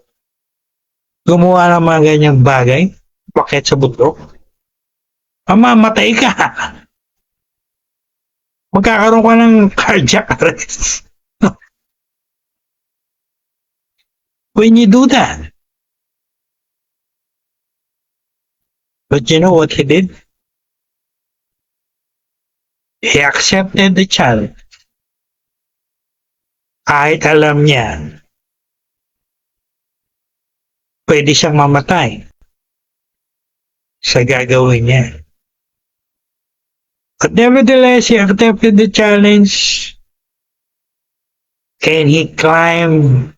gumawa ng mga ganyang bagay, bakit sa bundok, mamamatay ka. Magkakaroon ka ng cardiac arrest. When you do that. But you know what he did? He accepted the challenge. Kahit alam niya, pwede siyang mamatay sa gagawin niya. But nevertheless, he accepted the challenge and he climbed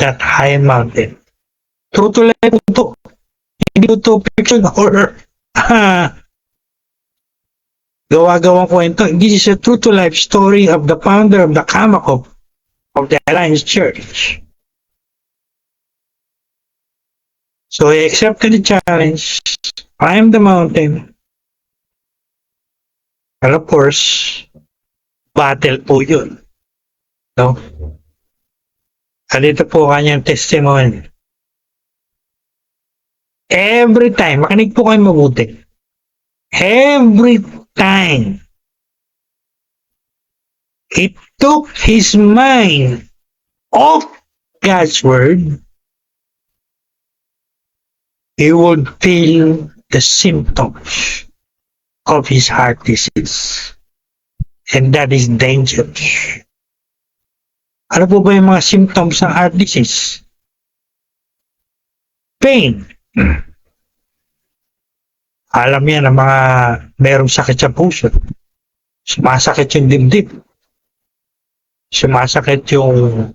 that high mountain. True to life ito. Hindi ito fiction or gawa-gawang kwento. This is a true to life story of the founder of the Kamakop of the Alliance Church. So he accepted the challenge, climbed the mountain, and of course, battle po yun. No? At ito po kanyang testimony. Every time, makinig po kayo mabuti. Every time he took his mind off God's word, he would feel the symptoms of his heart disease. And that is dangerous. Ano po ba yung mga symptoms ng heart disease? Pain. Alam yan ang mga merong sakit sa puso. Sumasakit yung dibdib. Sumasakit yung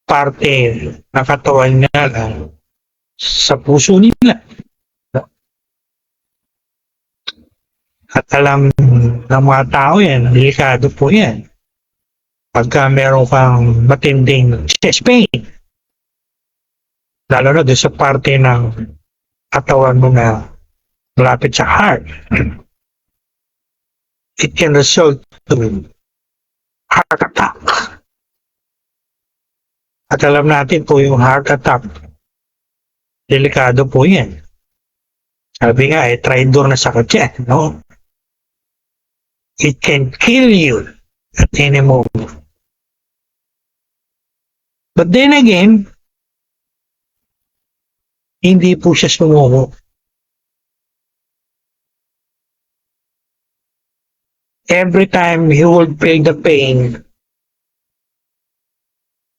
parte ng katawan nila sa puso nila. At alam ng mga tao yan, delikado po yan. Pagka meron kang matinding chest pain, lalo na doon sa parte ng katawan mo na malapit sa heart, it can result to heart attack. At alam natin po yung heart attack, delikado po yan. Sabi nga, traidor na sakit yan, no? It can kill you at any moment. But then again, hindi po siya sumuko. Every time he would feel the pain,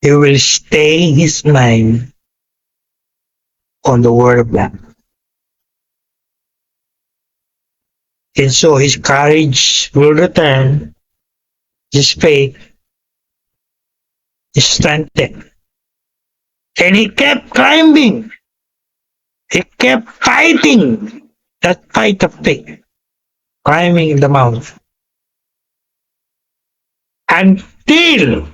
He will stay his mind on the Word of God. And so his courage will return, his faith is strengthened. And he kept climbing. He kept fighting that fight of faith, climbing the mountain until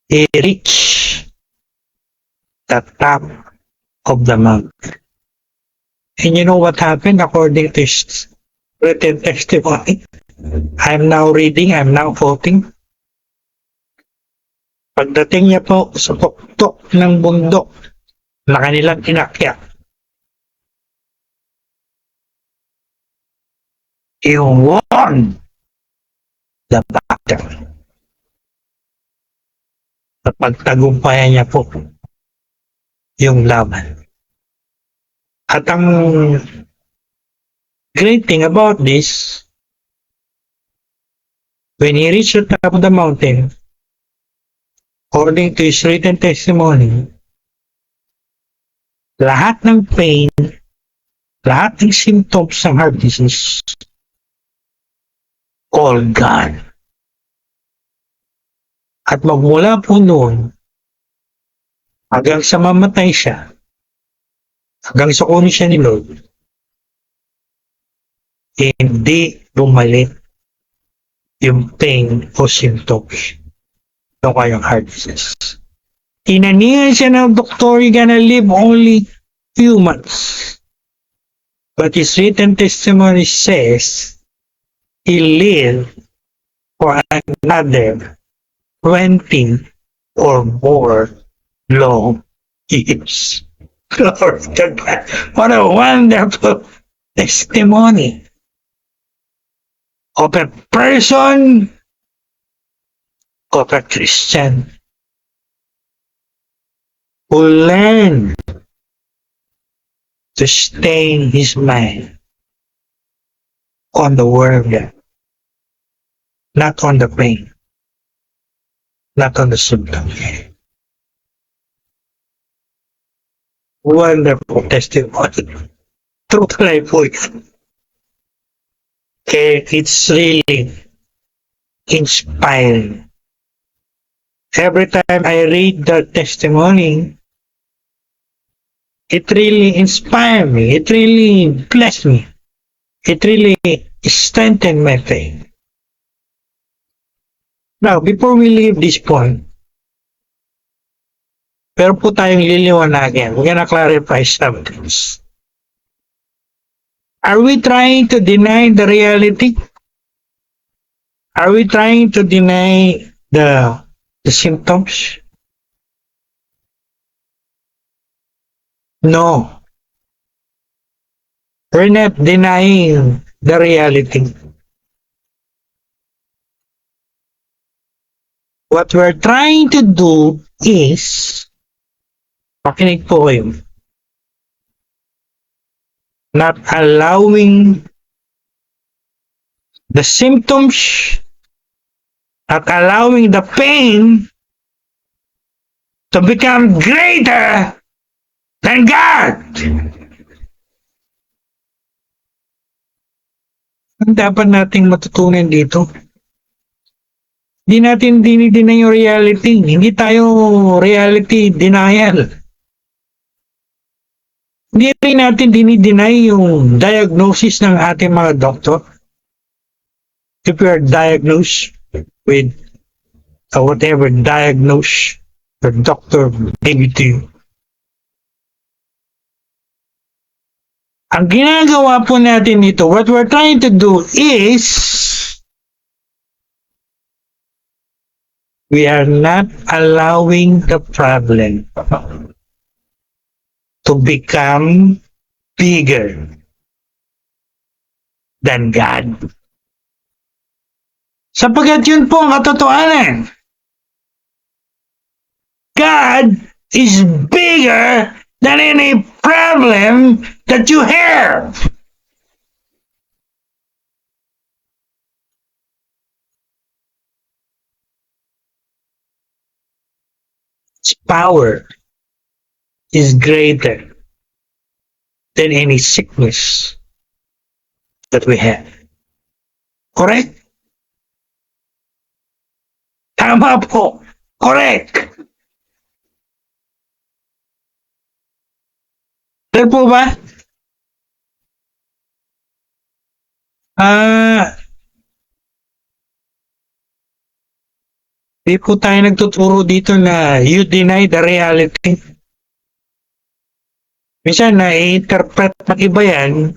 he reached the top of the mountain. And you know what happened according to his written testimony? I'm now reading, I'm now quoting. Pagdating niya po sa tuktok ng bundok na kanilang inakyat, he won the battle. At pagtagumpayan niya po yung laban. At ang great thing about this, when he reached the top of the mountain, according to his written testimony, lahat ng pain, lahat ng symptoms ng heart disease, all gone. At magmula po noon, hanggang sa mamatay siya, hanggang sa kunin siya ni Lord, hindi bumalik yung pain o symptoms ng kanyang heart disease. Tinanihan siya ng doktor, you're gonna live only few months. But his written testimony says he lived for another 20 or more long years. Glory to God. What a wonderful testimony of a person, of a Christian who learned to stay his mind on the Word of God, not on the pain, not on the symptoms. Wonderful testimony. Total life po yan. It's really inspiring. Every time I read the testimony, it really inspired me. It really blessed me. It really strengthened my faith. Now, before we leave this point, pero po tayong liliwanagin. We're gonna clarify some things. Are we trying to deny the reality? Are we trying to deny the symptoms? No. We're not denying the reality. What we're trying to do is, pakinig po kayo, not allowing the symptoms, not allowing the pain to become greater than God. Ang dapat nating matutunan dito, hindi natin dinideny yung reality. Hindi tayo reality denial. Hindi rin natin dinideny yung diagnosis ng ating mga doktor. If you are diagnosed with whatever diagnose your doctor gave to you. Ang ginagawa po natin dito, what we're trying to do is, we are not allowing the problem to become bigger than God. Sapagkat yun po ang katotohanan. God is bigger than any problem that you have. its power is greater than any sickness that we have. Correct? Tama po. Correct. Clear po ba? Di po tayo nagtuturo dito na you deny the reality. Minsan na-interpret ng iba yan,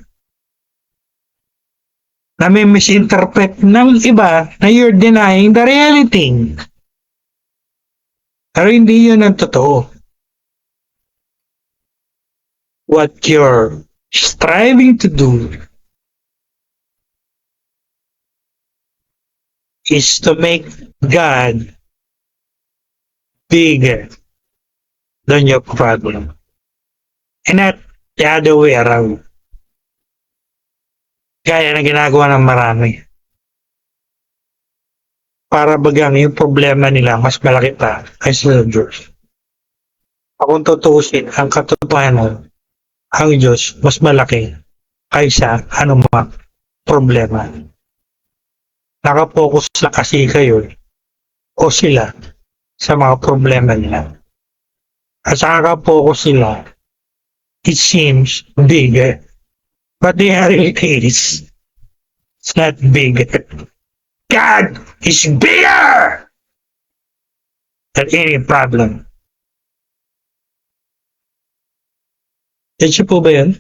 na may misinterpret ng iba na you're denying the reality. Pero hindi yun ang totoo. What you're striving to do is to make God bigger than your problem. And not the other way around. Kaya na ginagawa ng marami. Para bagang yung problema nila mas malaki pa kaysa sa Diyos. Kung tutuusin, ang katotohanan, ang Diyos mas malaki kaysa anumang problema. Nakapokus lang kasi kayo o sila sa mga problema nila. At sa nakapokus sila, it seems bigger. But the reality is, it's not bigger. God is bigger than any problem. Diyan po ba yun?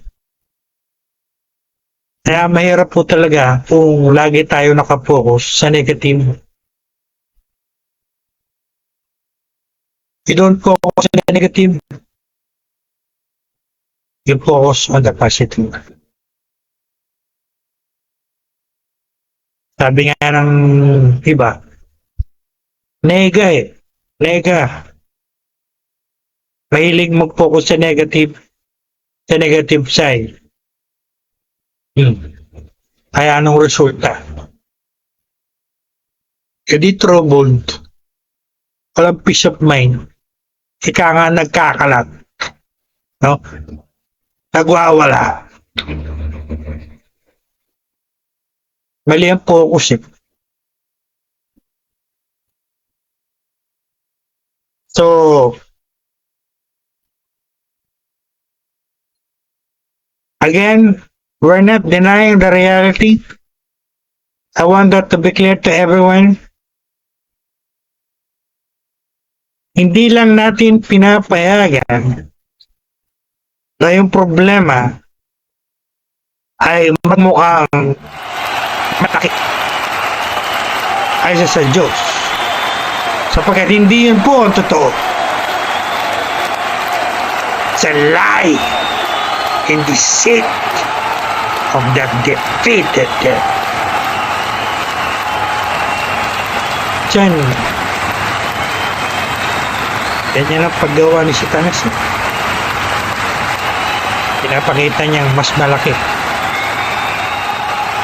Kaya mahirap po talaga kung lagi tayo nakapokus sa negative. You don't focus on the negative. You focus on the positive. Sabi nga ng iba, nega eh. Nega. Mahilig mag-focus sa negative side. Kaya anong resulta? Hindi troubled. Walang peace of mind. Ika nga nagkakalat. No? Nagwawala. Mali ang focus eh. So, again, we're not denying the reality. I want that to be clear to everyone. Hindi lang natin pinapayagan na yung problema ay magmukhang malaki kaysa sa Diyos. Sapagkat hindi yun po ang totoo. It's a lie and deceit of the defeated death. Diyan, ganyan ang paggawa ni Satanas. Pinapakita niyang mas malaki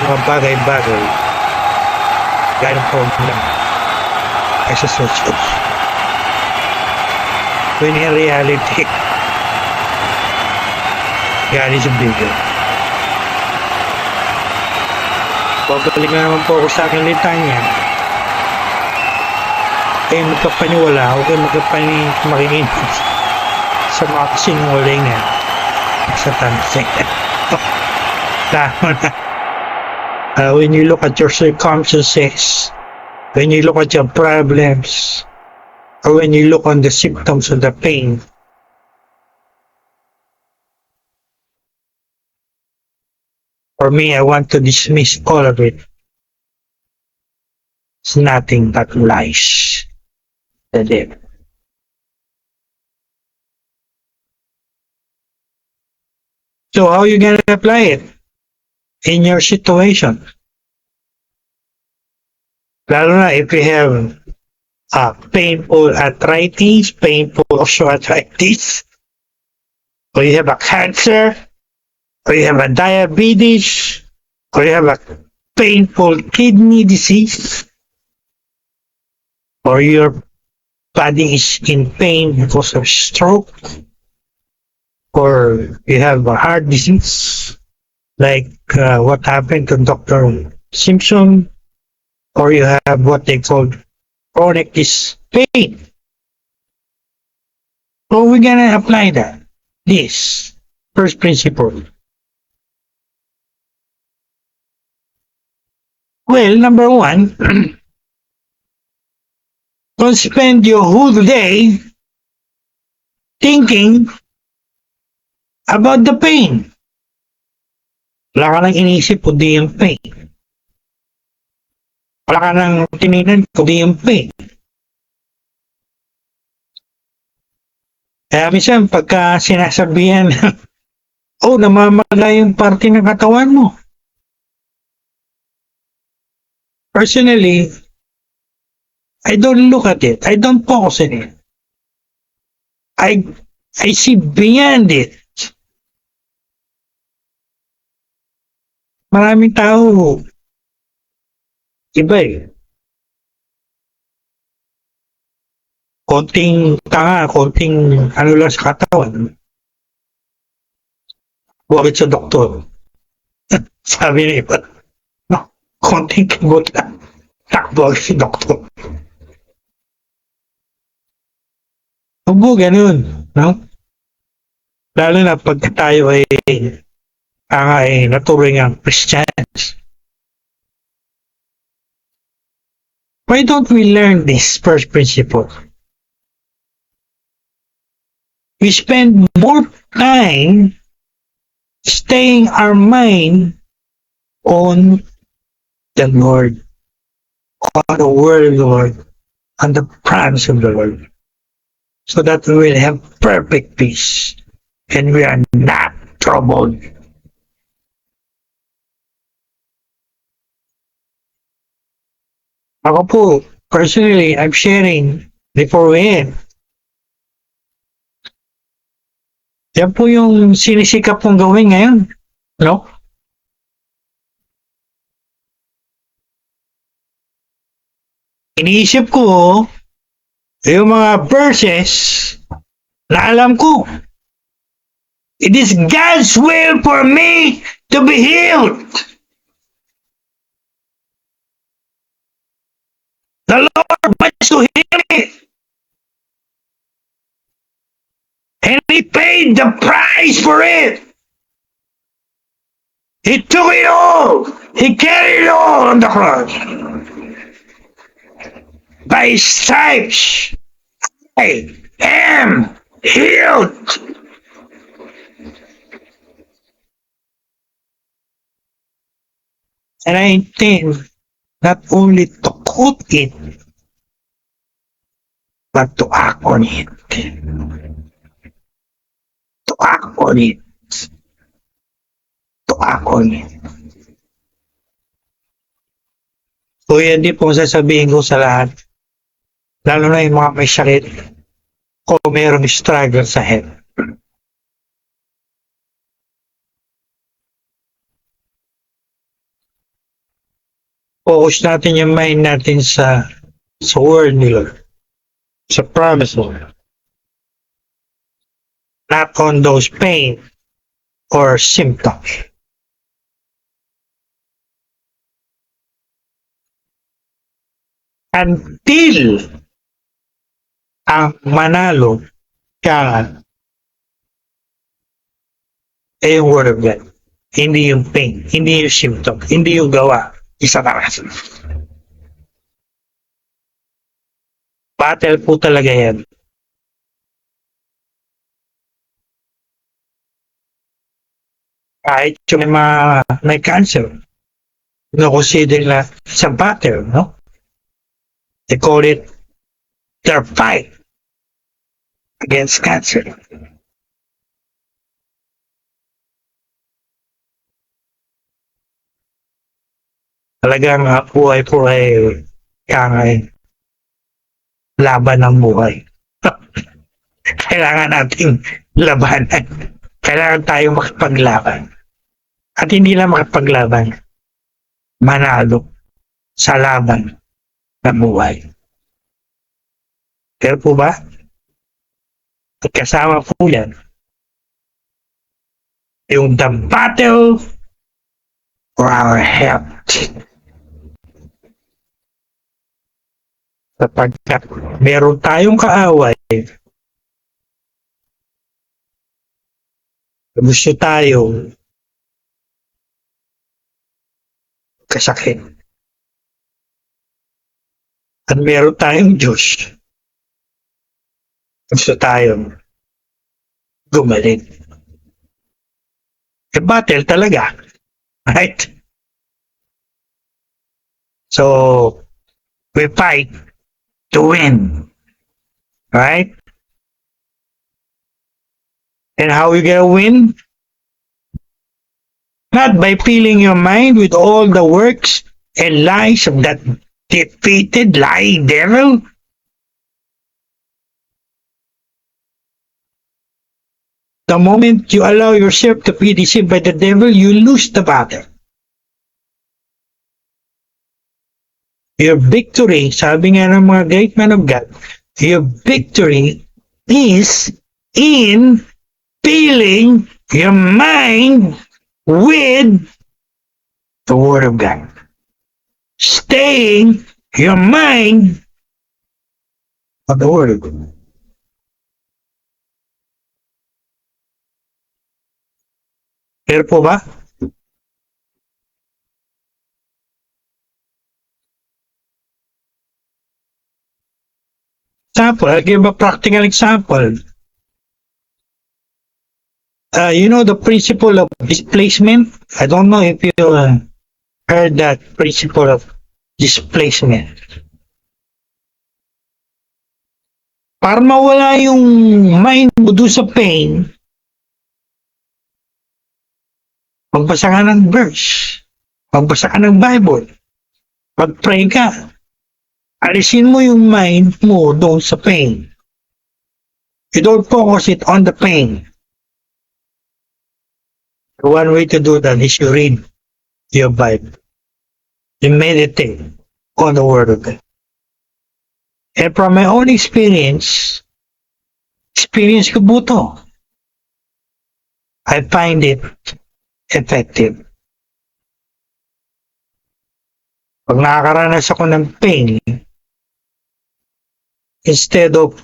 mga bagay-bagay gano'ng problem kaysa sa Diyos. When in reality, God is bigger. Babalik na naman po ako sa aking litanya. Kayo magkapaniwala, huwag kayo makikinig sa mga kasinungaling na sa tansing. Tama na. When you look at your circumstances, when you look at your problems, or when you look on the symptoms of the pain, for me, I want to dismiss all of it. It's nothing but lies. The devil. So how are you going to apply it in your situation? Lalo na if you have painful arthritis, painful osteoarthritis, or you have a cancer, or you have a diabetes, or you have a painful kidney disease, or you're body is in pain because of stroke, or you have a heart disease, like what happened to Dr. Simpson, or you have what they call chronic pain. So we're gonna apply that. This first principle. Well, number one, don't spend your whole day thinking about the pain. Wala ka nang inisip kundi yung pain. Wala ka nang tinignan kundi yung pain. Kaya minsan pagka sinasabihan, oh, namamaga yung parte ng katawan mo. Personally, I don't look at it. I don't focus on it. I see beyond it. Maraming tao, iba eh. Konting tanga, konting ano lang sa katawan. Bakit sa doktor? Sabi niya iba, no, konting kigot lang. Takbo si doktor. Huwag ganun, no? Lalo na pag tayo ay naturing ang Christians. Why don't we learn this first principle? We spend more time staying our mind on the Lord, on the word of the Lord, on the promise of the Lord, so that we will have perfect peace and we are not troubled. Ako po, personally, I'm sharing before we end. Yan po yung sinisikap kong gawin ngayon. No? Iniisip ko yung mga verses na alam ko. It is God's will for me to be healed. The Lord wants to heal me. And He paid the price for it. He took it all. He carried it all on the cross. By His stripes, I am healed. And I intend not only to quote it, but to act on it. To act on it. To act on it. So yan din po sasabihin ko sa lahat. Lalo na yung mga may sakit o mayroong struggle sa head. Focus natin yung mind natin sa word ni Lord. Sa promise Lord. Not on those pain or symptoms. Until ang manalo siya ay yung word of God. Hindi yung pain, hindi yung symptom, hindi yung gawa. Isa taras. Battle po talaga yan. Kahit yung may cancer, consider na sa battle, no? They call it their fight against cancer. Talagang buhay po ay laban ng buhay. Kailangan nating labanan. Kailangan tayong makipaglaban. At hindi lang makipaglaban, manalo sa laban ng buhay. Pero po ba? At kasama po yan, yung the battle for our health. Sapagkat meron tayong kaaway, gusto tayo kasakit. At meron tayong Diyos, gusto tayo gumaling. E battle talaga. Right? So, we fight to win. Right? And how we gonna win? Not by filling your mind with all the works and lies of that defeated lying devil. The moment you allow yourself to be deceived by the devil, you lose the battle. Your victory, sabi nga ng mga great men of God, your victory is in filling your mind with the Word of God. Staying your mind on the Word of God. Clear po ba? Example, I'll give a practical example. You know the principle of displacement? I don't know if you heard that principle of displacement. Para mawala yung mind mo doon sa pain, magbasa ka ng verse, magbasa ka ng Bible, mag-pray ka, alisin mo yung mind mo doon sa pain. You don't focus it on the pain. One way to do that is you read your Bible. You meditate on the Word of God. And from my own experience ko po to. I find it effective. Pag nakakaranas ako ng pain, instead of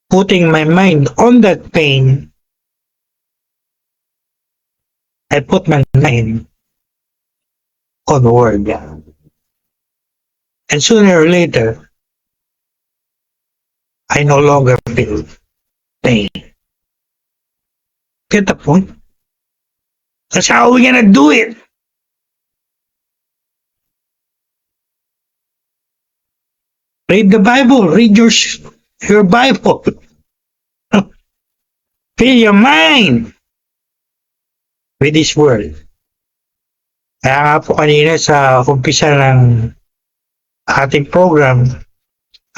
putting my mind on that pain, I put my mind on the Word. And sooner or later, I no longer feel pain. Get the point? That's how we're gonna do it. Read the Bible. Read your Bible. Fill your mind with this word. Kaya nga po kanina sa umpisa ng ating program,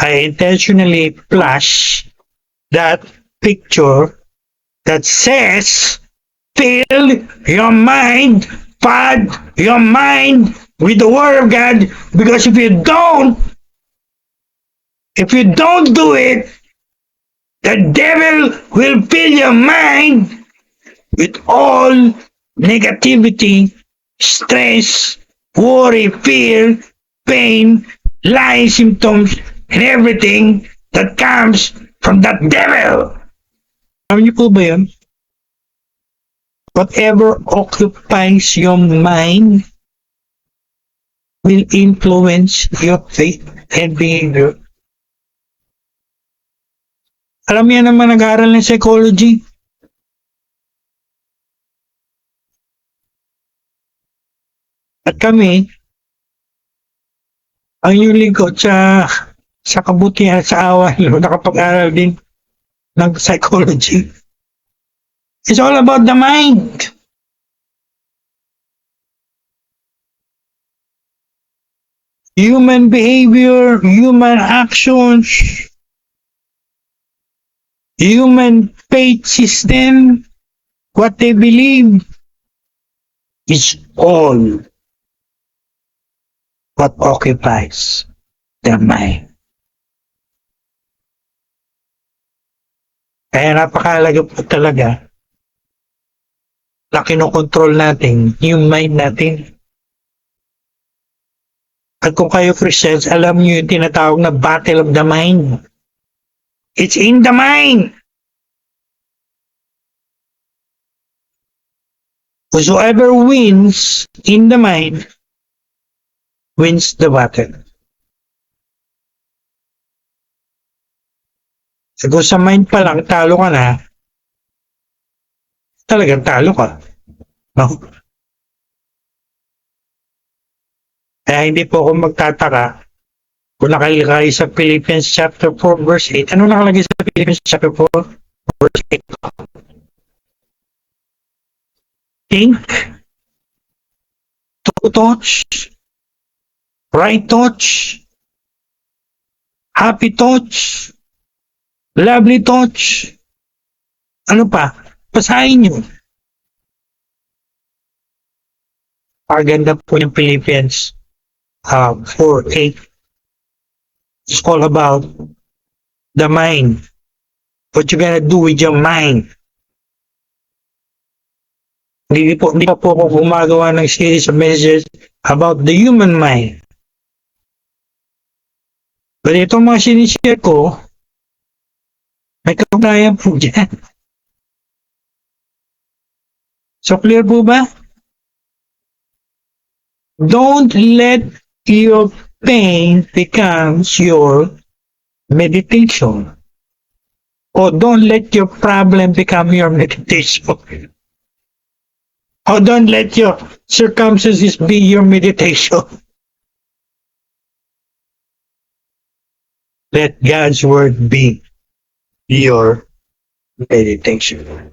I intentionally flash that picture that says, fill your mind, flood your mind with the Word of God, because if you don't do it, the devil will fill your mind with all negativity, stress, worry, fear, pain, lying symptoms, and everything that comes from that devil. Alam niyo po ba yun? Whatever occupies your mind will influence your faith and behavior. Alam niyo naman nag-aaral ng psychology? At kami, ang yung lingkod sa kabutihan, sa awa, nakapag-aral din ng psychology. It's all about the mind. Human behavior, human actions, human faith system, what they believe, is all what occupies their mind. Kaya napakahalaga po talaga na kinokontrol natin yung mind natin. At kung kayo Christians, alam niyo yung tinatawag na battle of the mind. It's in the mind. Whosoever wins in the mind wins the battle. So, kung sa mind pa lang, talo ka na, talagang talo ka. No? Kaya hindi po ako magtataka kung nakalagay sa Philippians chapter 4 verse 8. Ano nakalagay sa Philippians chapter 4 verse 8? Think, two thoughts, right thoughts, happy thoughts, lovely thoughts. Ano pa? Basahin nyo. Paganda po ng Philippians 4:8. It's all about the mind. What you gonna do with your mind. Hindi pa po ako gumagawa ng series of messages about the human mind. But itong mga sinishare ko, may kaugnayan po dyan. So clear po ba? Don't let your pain becomes your meditation. Or don't let your problem become your meditation. Or don't let your circumstances be your meditation. Let God's word be your meditation.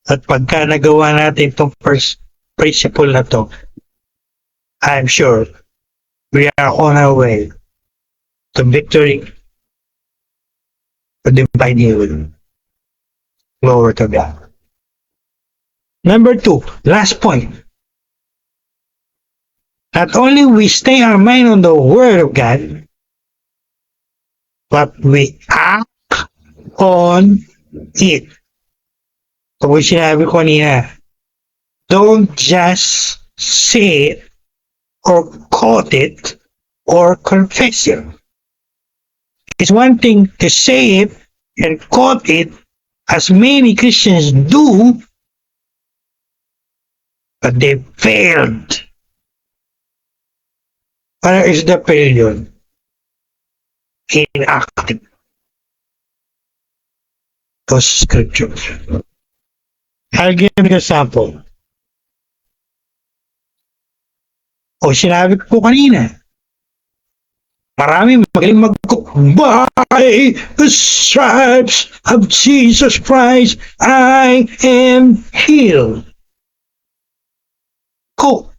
At pagka nagawa natin itong first principle na to, I'm sure we are on our way to victory, to divine healing. Glory to God. Number 2, last point. Not only we stay our mind on the Word of God, but we act on it. So, kung sinabi ko kanina, don't just say it or quote it or confess it. It's one thing to say it and quote it, as many Christians do, but they failed. Where is the failure? In acting those scriptures. I'll give an example. O sinabi ko kanina, marami magaling mag-cook. By the stripes of Jesus Christ, I am healed. Quote.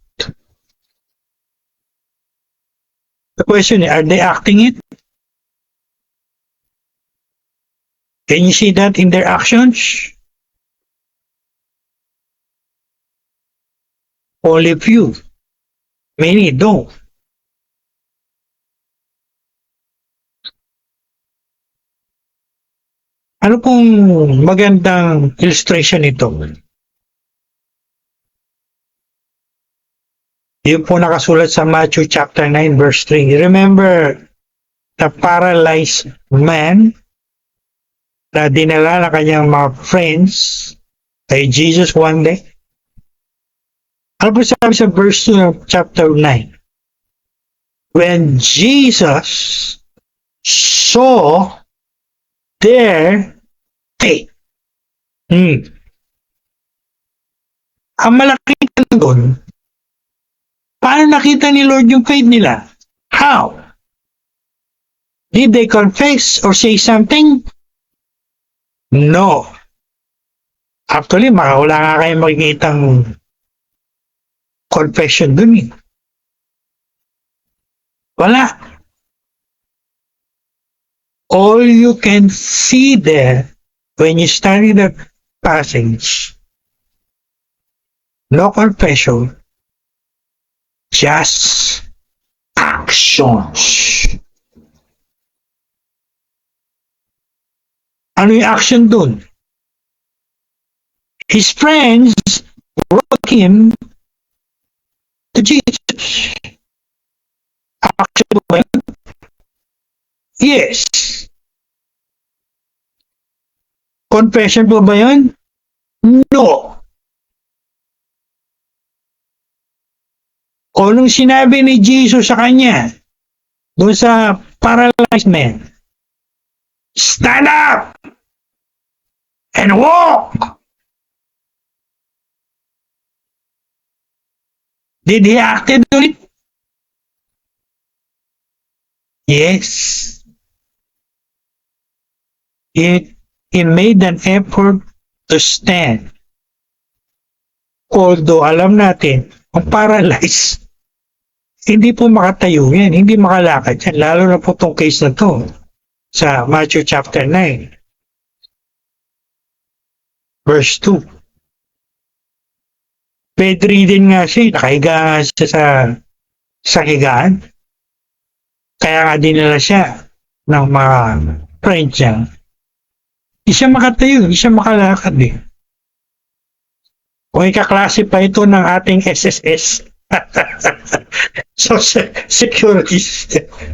The question is, are they acting it? Can you see that in their actions? Only few. Many don't. Ano pong magandang illustration nito? Yun po nakasulat sa Matthew chapter 9 verse 3. Remember the paralyzed man na dinala na kanyang mga friends kay Jesus one day? Ano po sabi sa verse 2 ng chapter 9? When Jesus saw their faith. Ang malaking tanong doon, paano nakita ni Lord yung faith nila? How? Did they confess or say something? No. Actually, wala nga kayo makikitang confession dun eh. Wala. All you can see there when you study the passage, no confession, just actions. Ano yung action dun? His friends brought him to Jesus. Action ba yun? Yes. Confession po ba yun? No. O nung sinabi ni Jesus sa kanya, doon sa paralyzed man, stand up and walk. Did he act on it? Yes. He made an effort to stand. Although alam natin, ang paralyzed, hindi po makatayo yan, hindi makalakad yan. Lalo na po itong case na to sa Matthew chapter 9, verse 2. Bedridden nga siya, nakahiga nga siya sa higaan. Kaya nga dinala siya ng mga friends niya. Hindi siya makatayo, hindi siya makalakad eh. Kung ika-classify ito ng ating SSS, Social Security,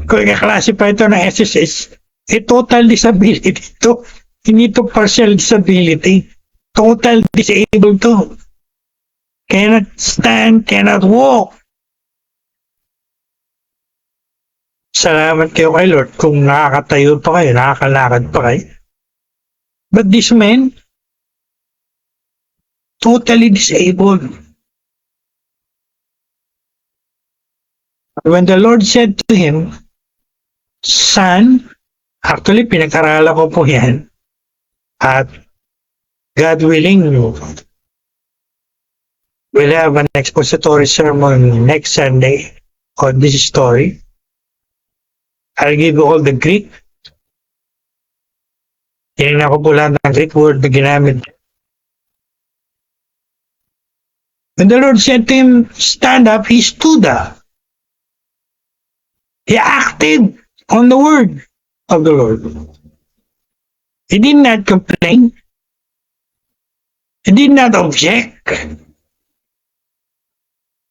kung ika-classify ito ng SSS, total disability ito. Hindi ito partial disability. Total disabled to. Cannot stand, cannot walk. Salamat kayo kay Lord kung nakakatayo pa kayo, nakakalakad pa kayo. But this man, totally disabled. When the Lord said to him, son, actually pinag-aralan ko po yan, at God willing, we'll have an expository sermon next Sunday on this story. I'll give you all the Greek. Tinignan ko po lahat ng Greek word na ginamit. When the Lord said to him, stand up, he stood up. He acted on the word of the Lord. He did not complain. He did not object.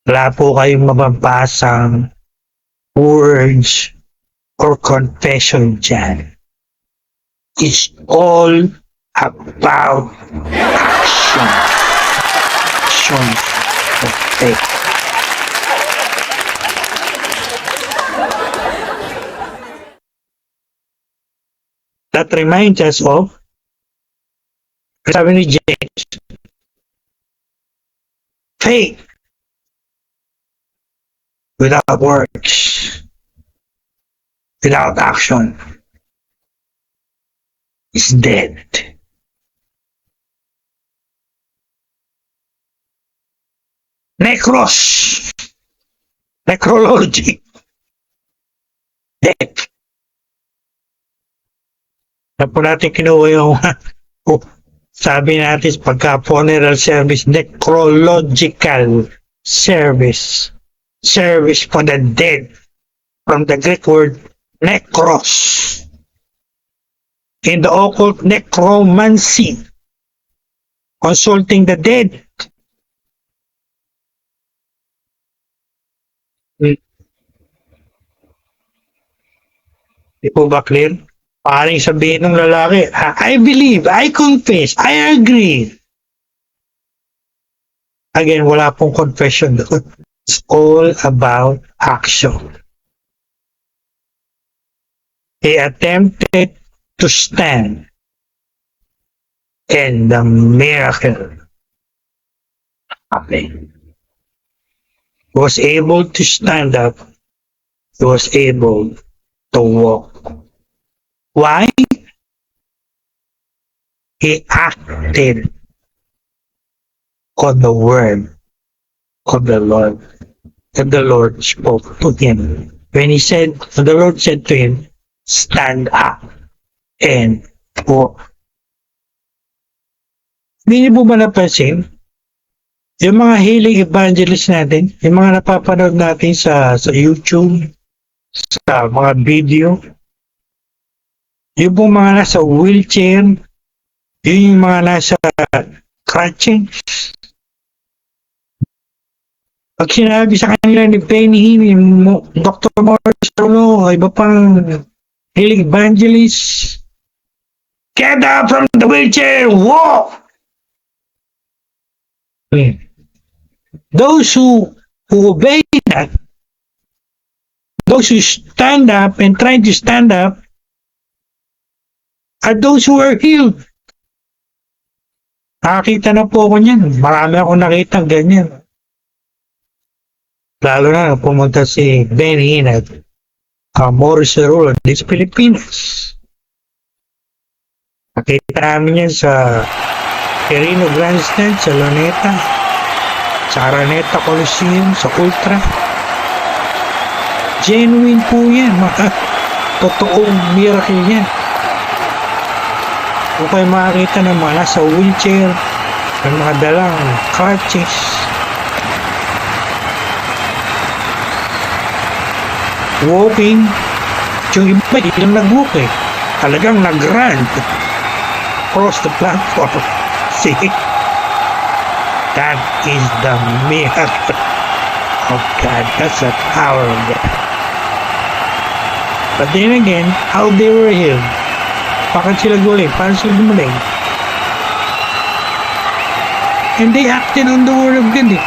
Wala po kayong mababasang words or confession dyan. It's all about action. Action of faith. That reminds us of sabi ni James, faith without works, without action, is dead. Necros, necrology, dead. Na po natin kinuha yung sabi natin pagka funeral service, necrological service. Service for the dead. From the Greek word necros. In the occult, necromancy. Consulting the dead. Di po ba clear? Paring sabihin ng lalaki, I believe, I confess, I agree. Again, wala pong confession doon. It's all about action. He attempted to stand, and the miracle happened. He was able to stand up. He was able to walk. Why? He acted on the word of the Lord. And the Lord spoke to him. When the Lord said to him, stand up and walk. Hindi niyo po ba napansin? Yung mga healing evangelists natin, yung mga napapanood natin sa YouTube, sa mga video, Yung pong mga nasa wheelchair, yun yung mga nasa crutches. Pag sinabi sa kanila ni Penny Hinn, Dr. Morris Solo, iba pang healing evangelist, get up from the wheelchair, walk! Those who obey that, those who stand up and try to stand up, are those who are healed. Nakakita na po ako niyan. Marami akong nakita ganyan. Lalo na pumunta si Benny Hinn at Morris Cerullo dito sa Pilipinas. Nakita namin yan sa Quirino Grandstand, sa Luneta, sa Araneta Coliseum, sa Ultra. Genuine po yan, mga totoong miracle yan. Kung kayo makakita ng mga nasa wheelchair, ng mga dalang crutches, walking, yung iba hindi lang nag-walk eh, talagang nag-run across the platform. See, that is the miracle of God. That's the power of God. But then again, how they were healed? Bakit sila guling? Paano sila gumaling? And they acted on the word of God eh.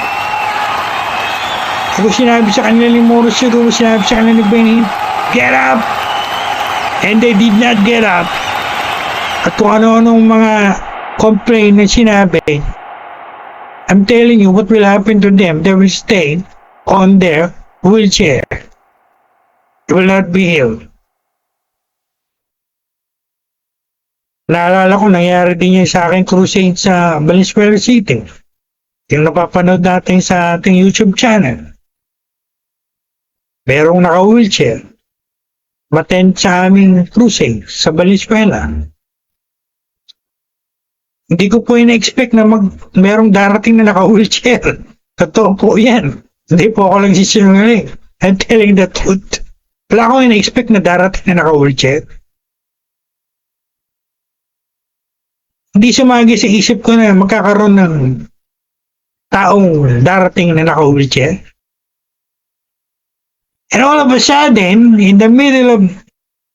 Kung sinabi sa kanila ni Morris Cerullo, sinabi sa kanila ni Benny Hinn, get up! And they did not get up. At kung ano-anong mga complaint na sinabi, I'm telling you what will happen to them. They will stay on their wheelchair. They will not be healed. Naalala ko, nangyari din yan sa aking crusade sa Valenzuela City. Yung napapanood natin sa ating YouTube channel. Merong naka-wheelchair. Maten sa aming crusade sa Valenzuela. Hindi ko po ina-expect na merong darating na naka-wheelchair. Totoo po yan. Hindi po ako lang sisinungaling. I'm telling the truth. Wala ko ina-expect na darating na naka-wheelchair. Hindi sumagi sa isip ko na magkakaroon ng taong darating na naka-wheelchair. And all of a sudden, in the middle of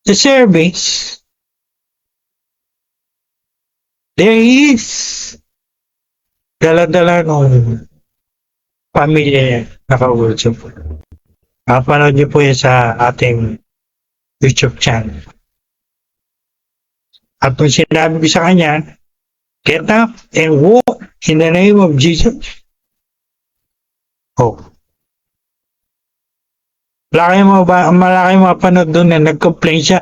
the service, there he is. Dala-dala ng pamilya niya, naka-wheelchair po. Panood niyo po yan sa ating YouTube channel. At kung sinabi ko sa kanya, get up and walk in the name of Jesus. Oh. Malaki mo mapanood doon na nag-complain siya.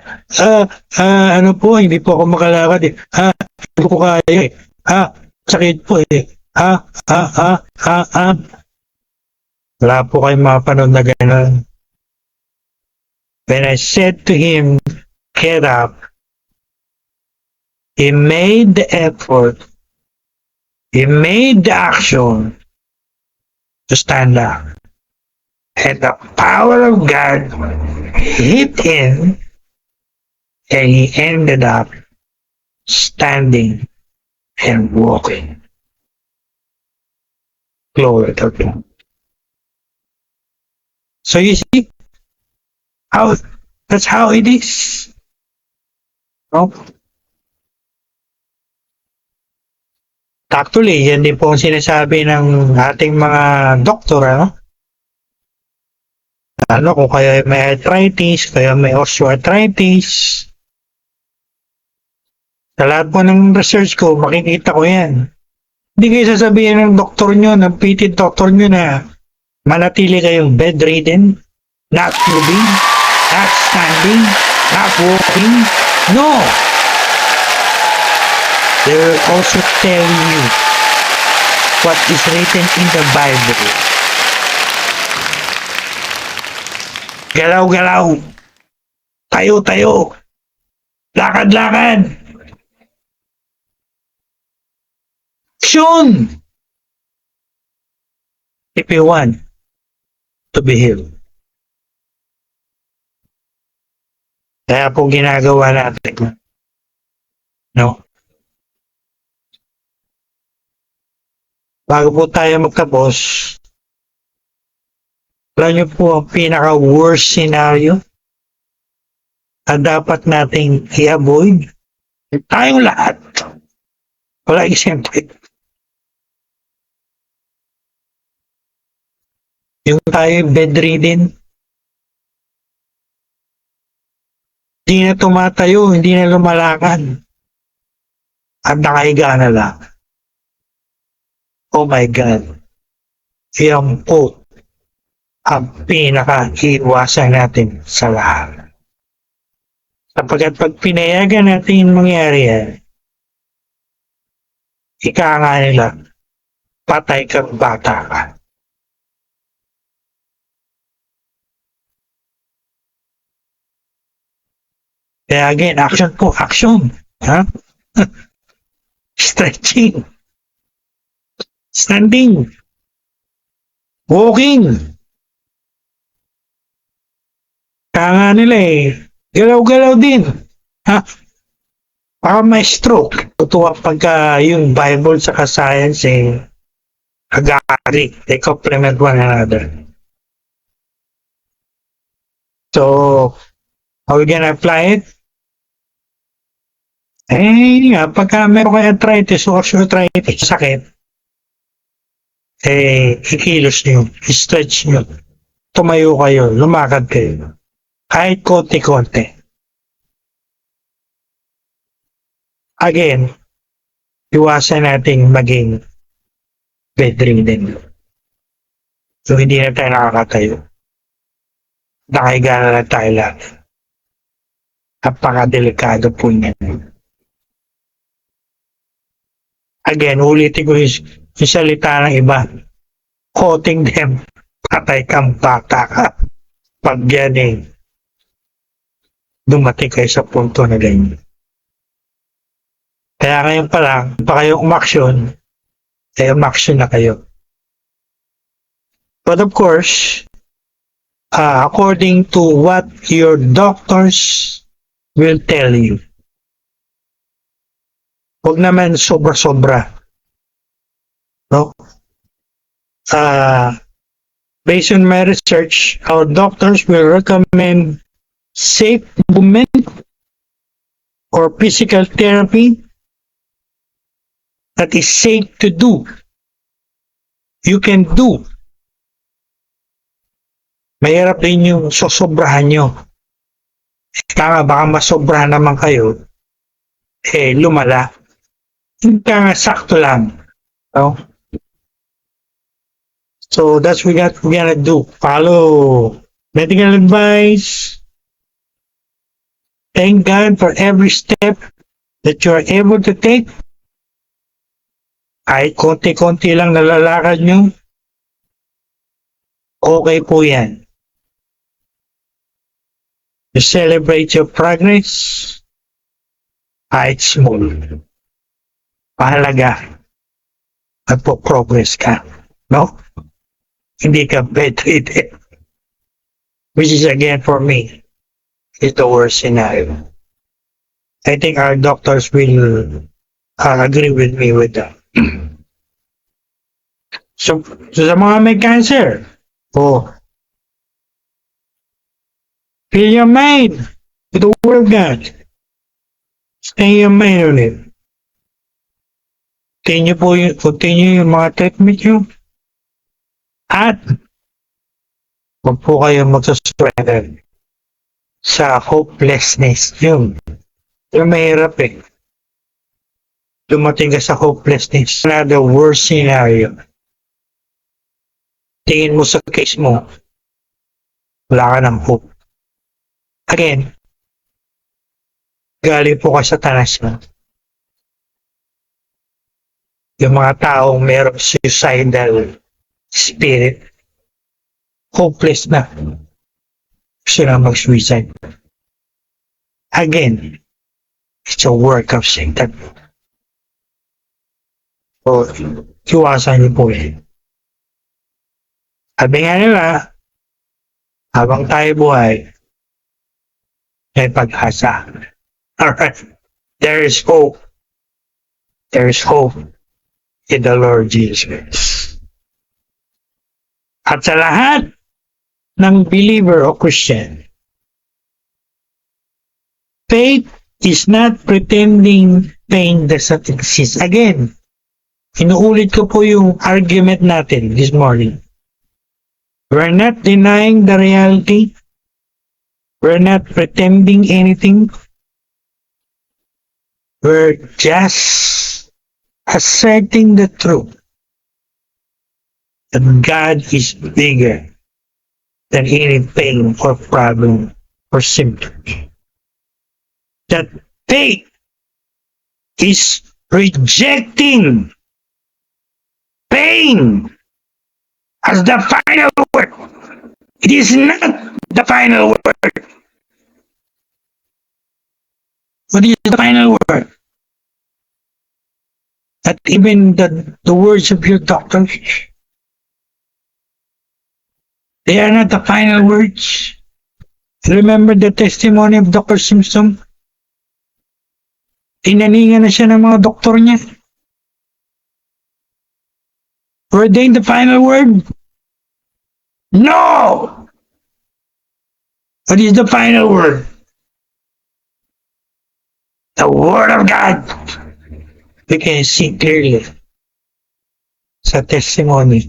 Ano po, hindi po ako makalakad eh. Hindi ko kaya eh. Sakit po eh. Wala po kayo mapanood na gano'n. When I said to him, get up, he made the effort, he made the action to stand up. And the power of God hit him, and he ended up standing and walking. Glory to God. So you see, that's how it is. No? Actually, yan din po ang sinasabi ng ating mga doktor, ano? Kung kaya may arthritis, kaya may osteoarthritis. Sa lahat po ng research ko, makikita ko yan. Hindi kayo sasabihin ng doktor nyo, ng PT doktor nyo na manatili kayong bedridden, not moving, not standing, not walking. No! They will also tell you what is written in the Bible. Galaw-galaw. Tayo-tayo. Lakad-lakad. Action! If you want to be healed. Kaya po ginagawa natin, no? Bago po tayo magtapos, alam niyo po ang pinaka-worst scenario na dapat nating i-avoid? Tayong lahat. Wala exempted. Yung tayo bedridden, hindi na tumatayo, hindi na lumalakad. At nakahiga na lang. Oh my God. Yan po ang pinaka-iwasan natin sa lahat. Sapagkat pag pinayagan natin mangyari yan, ika nga nila, patay kang bata ka. Kaya again, action po, action. Ha? Stretching. Standing. Walking. Kaya nga nila galaw-galaw din. Ha? Baka may stroke. Totoo pagka yung Bible sa science agree. They complement one another. So, how we gonna apply it? Nga, pagka meron kayo arthritis o osteoarthritis, sakit, ikilos nyo, stretch nyo, tumayo kayo, lumakad kayo. Kahit konti-konti. Again, iwasan nating maging bedridden. So, hindi na tayo nakakatayo. Nakahiga na lang tayo lahat. Napaka-delikado po niyan. Again, ulitin ko yung salita ng iba. Quoting them, patay kang bata ka. Pag yan dumating kayo sa punto na ganyan. Kaya ngayon pa lang, pa kayo umaksyon, umaksyon na kayo. But of course, according to what your doctors will tell you, huwag naman sobra-sobra. No? Based on my research, our doctors will recommend safe movement or physical therapy that is safe to do. You can do. Mahirap din yung sosobrahan nyo. Kaya baka masobrahan naman kayo, lumala. Kaya sakto lang. No? So that's what we're gonna do. Follow medical advice. Thank God for every step that you're able to take. Kahit konti-konti lang nalalakad nyo, okay po yan. You celebrate your progress, kahit small. Mahalaga, magpo-progress ka. No? Hindi ka bedridden. Which is again for me, is the worst scenario. I think our doctors will agree with me with that. So sa mga may cancer, fill your mind with the Word of God. Stay your mind on it. Continue yung mga treatment nyo. At huwag po kayo magsasurrender sa hopelessness. Yung mahirap dumating ka sa hopelessness. Another worst scenario. Tingin mo sa case mo, wala ka ng hope. Again, galing po ka sa tanas mo. Yung mga taong mayroong suicidal spirit, hopeless na. Gusto na mag-suicide. Again, it's a work of Satan. So, iwasan niyo po Sabi nga nila, habang tayo buhay, may pag-asa. Alright. There is hope. There is hope in the Lord Jesus. At sa lahat ng believer o Christian, faith is not pretending pain does not exist. Again, inuulit ko po yung argument natin this morning. We're not denying the reality. We're not pretending anything. We're just asserting the truth that God is bigger than any pain or problem or symptoms. That faith is rejecting pain as the final word. It is not the final word. What is the final word? That even the words of your doctors, they are not the final words. Remember the testimony of Dr. Simpson? Tinaningan na siya ng mga doktor niya. Were they the final word? No! What is the final word? The Word of God. We can see clearly sa testimony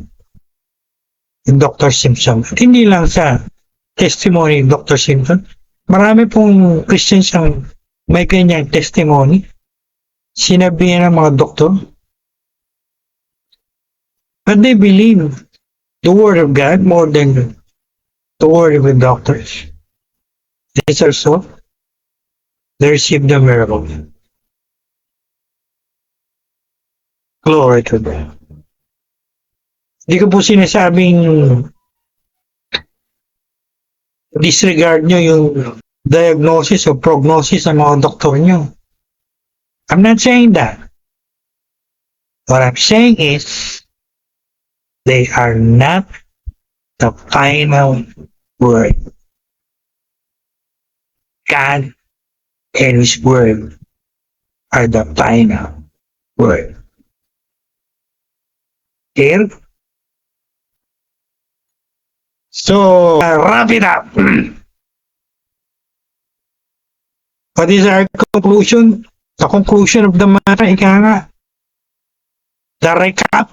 ni Dr. Simpson. At hindi lang sa testimony ni Dr. Simpson. Marami pong Christians ang may kanyang testimony. Sinabihan ng mga doktor. But they believe the Word of God more than the Word of the doctors. This also, they received the miracle. Glory to God. Hindi ko po sinasabing disregard nyo yung diagnosis o prognosis ng mga doktor nyo. I'm not saying that. What I'm saying is, they are not the final word. God and His Word are the final word. Clear? So, wrap it up. What is our conclusion? The conclusion of the matter, ika nga. The recap.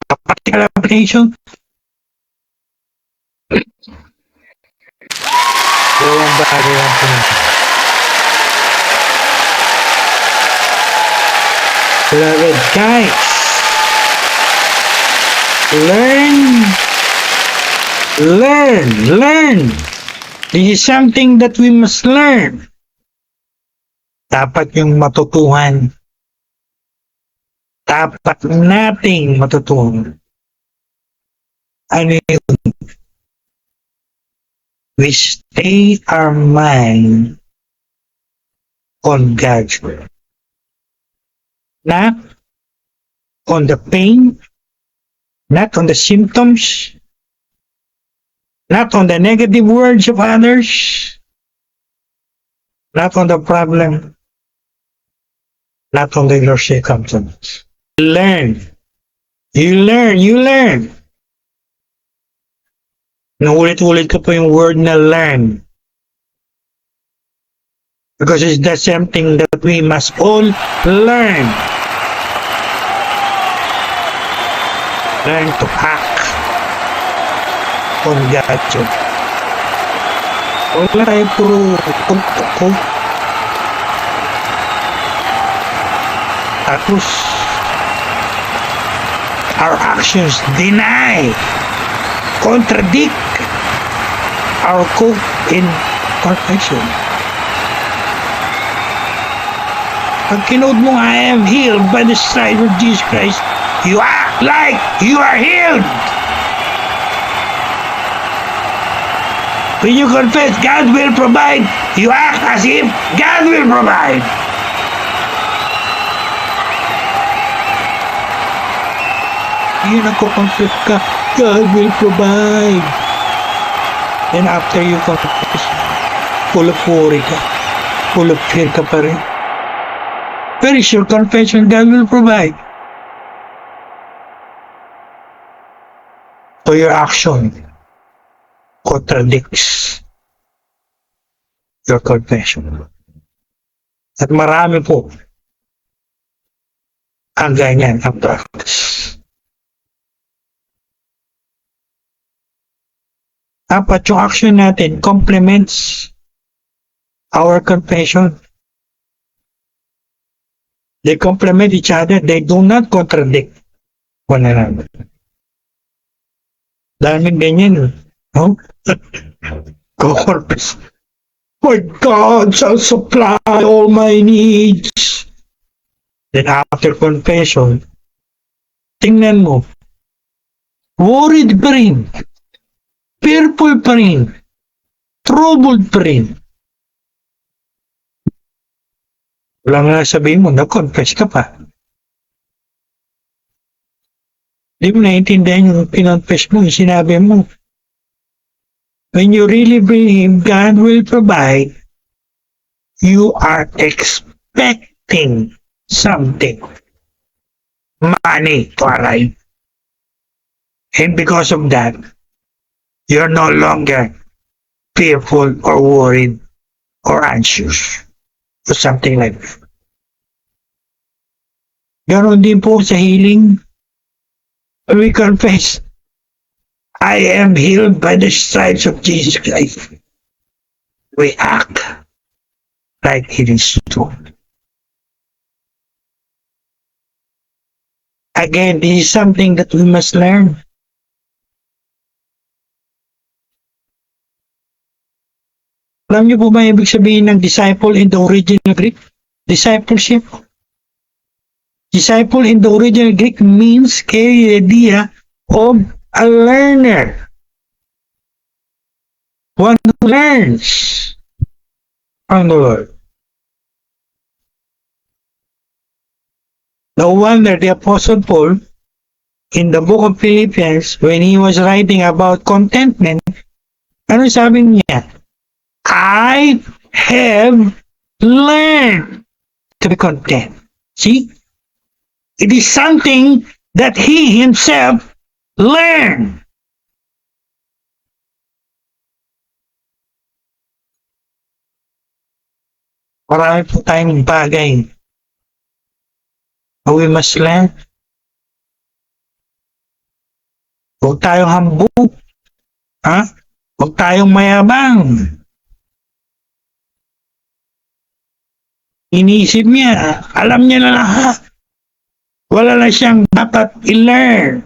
The practical application. Dalawang bagay lang po natin. Beloved guys, learn. This is something that we must learn. Dapat yung matutuhan. Dapat nating matutuhan. Ano yun? We stay our mind on God's Word. Not on the pain, not on the symptoms, not on the negative words of others, not on the problem, not on the your circumstance. You learn. Naulit-ulit ko po yung word na learn. Because it's the same thing that we must all learn. Learn to act on God's word. Wala tayo puro ko. Tapos, our actions deny, contradict our hope in perfection. Pag kinood mo, I am healed by the stripes of Jesus Christ, you act like you are healed. When you confess God will provide, you act as if God will provide. Yun nagko-confess ka, God will provide. Then after you confess, full of worry ka. Full of fear ka pa rin. Where is your confession God will provide? So your action contradicts your confession. At marami po ang ganyan ang practice. Apat, yung action natin complements our confession. They complement each other. They do not contradict one another. Daming ganyan. No? Co-confess. My God shall supply all my needs. Then after confession, tingnan mo, worried pa rin, fearful pa rin, troubled pa rin. Wala nga sabihin mo, na-confess ka pa. Hindi mo naiintindihan yung pinonfess mo, yung sinabi mo. When you really believe God will provide, you are expecting something. Money to arrive. And because of that, you're no longer fearful or worried or anxious or something like that. Ganon din po sa healing. We confess, I am healed by the stripes of Jesus Christ. We act like it is true. Again, this is something that we must learn. Alam niyo po ba ibig sabihin ng disciple in the original Greek? Discipleship. Disciple in the original Greek means carry the idea of a learner. One who learns from the Lord. No wonder the Apostle Paul, in the book of Philippians, when he was writing about contentment, ano sabi niya? I have learned to be content. See? It is something that he himself learned. Marami po tayong bagay na we must learn. Huwag tayong hambog. Ha? Huwag tayong mayabang. Iniisip niya, alam niya na lahat. Wala na siyang dapat i-learn.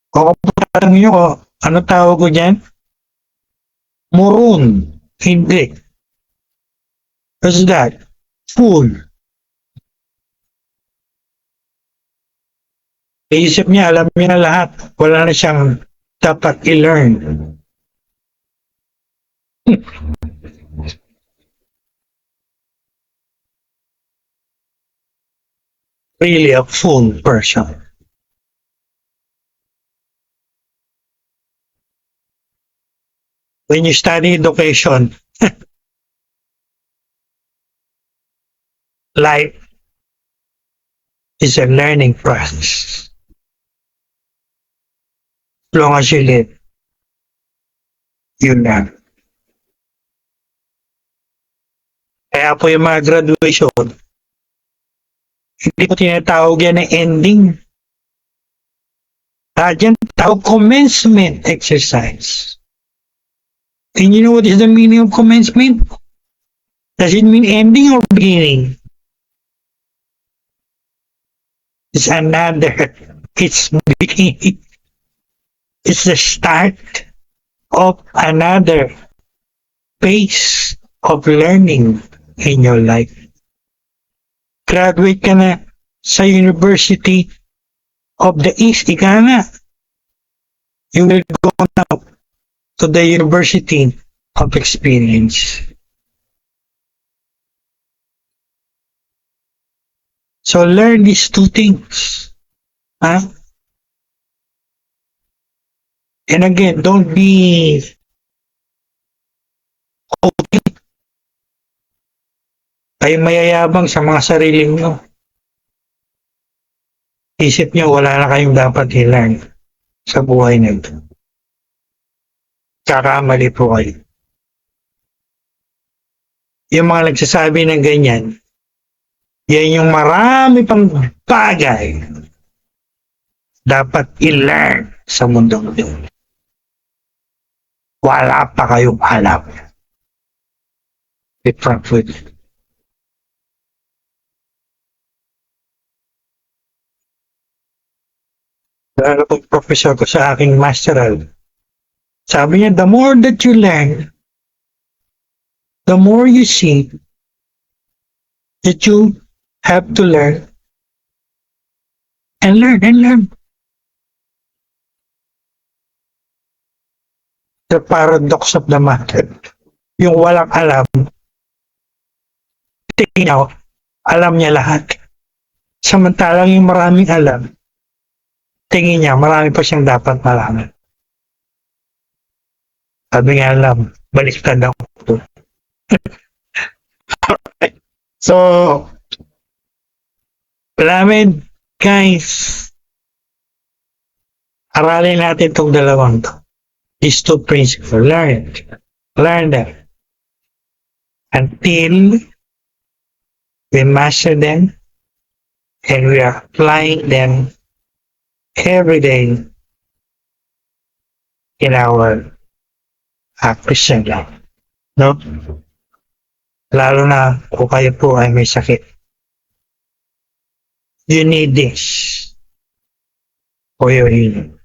Kung kapag nyo, ano tawag ko dyan? Morun. Hindi. What's that? Fool. Iisip niya, alam niya na lahat. Wala na siyang dapat i-learn. Really a fool person. When you study education, life is a learning process. As long as you live, you learn. Kaya po yung mga graduation, hindi ko tinatawag yan na ending. Diyan tawag commencement exercise. And you know what is the meaning of commencement? Does it mean ending or beginning? It's another. It's beginning. It's the start of another phase of learning in your life. Graduate ka na sa University of the East, ika na. You will go now to the University of Experience. So learn these two things. Huh? And again, don't be Kayo mayayabang sa mga sarili nyo. Isip nyo, wala na kayong dapat i-learn sa buhay nito. Kakamali po kayo. Yung mga nagsasabi ng ganyan, yan yung marami pang bagay dapat i-learn sa mundong ito. Wala pa kayong alam. Be frank with you. Lalo pong professor ko sa aking masteral, sabi niya, the more that you learn, the more you see that you have to learn and learn and learn. The paradox of the matter. Yung walang alam, tingin niya, alam niya lahat. Samantalang yung maraming alam, tingin niya, marami pa siyang dapat malaman. Sabi nga alam, baliktad ako. So, maraming guys, aralin natin itong dalawang to. These two principles. Learn them. Until we master them and we are applying them every day in our Christian life. No? Lalo na kung kayo po ay may sakit. You need this for your healing.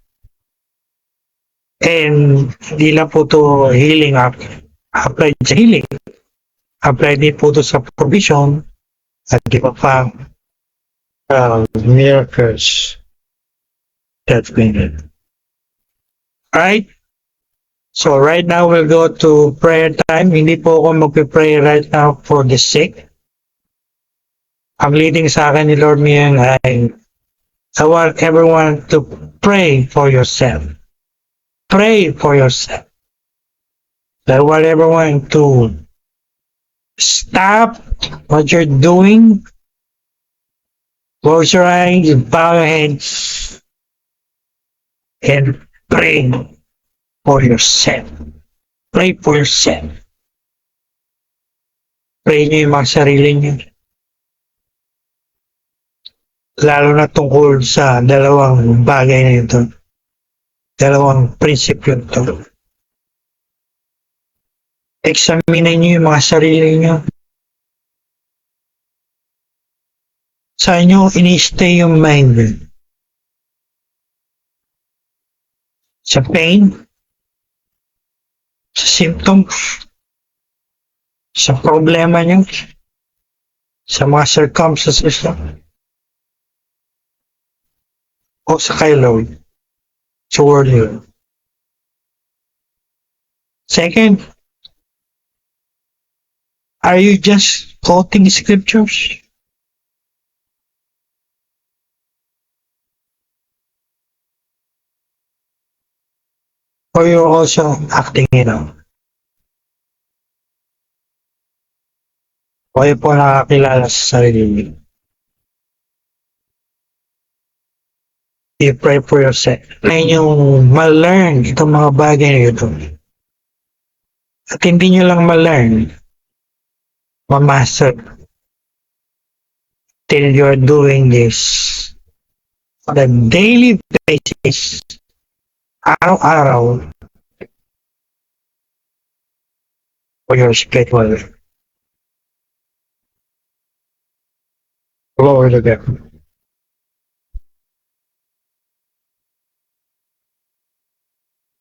And hindi lang po to healing applied sa healing. Applied din po to sa provision at iba pa miracles that we need. Alright? So right now we'll go to prayer time. Hindi po ako magpipray right now for the sick. Ang leading sa akin ni Lord ngayon ay I want everyone to pray for yourself. Pray for yourself. I want everyone to stop what you're doing. Close your eyes, bow your heads, and pray for yourself. Pray for yourself. Pray niyo yung mga sarili niyo. Lalo na tungkol sa dalawang bagay na ito. Dalawang prinsipyo ito. Examine niyo yung mga sarili niyo. Sa inyo, ini-stay yung mind. Sa pain, sa symptoms, sa problema niyo, sa mga circumstances o sa kay Lord. Sa word niyo. Second, are you just quoting scriptures? Or you're also acting it out? O kayo po nakakilala sa sarili niyo? You pray for yourself. Ngayon yung ma-learn itong mga bagay na ito. At hindi nyo lang ma-learn, ma-master till you're doing this on a daily basis, araw-araw, for your spiritual life. Glory to God.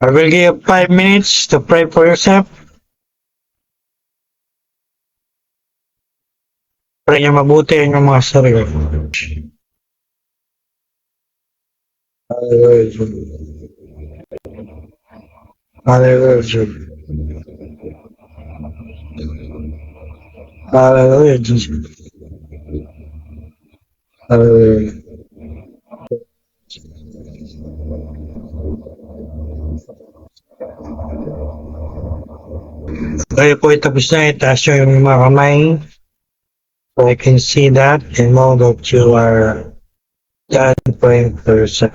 I will give 5 minutes to pray for yourself. Pray niyo mabuti ang mga sarili. Hallelujah. Hallelujah, Jesus. Hallelujah. Kayo po tapos na, itaas nyo yung mga kamay. I can see that and know that you are God praying person.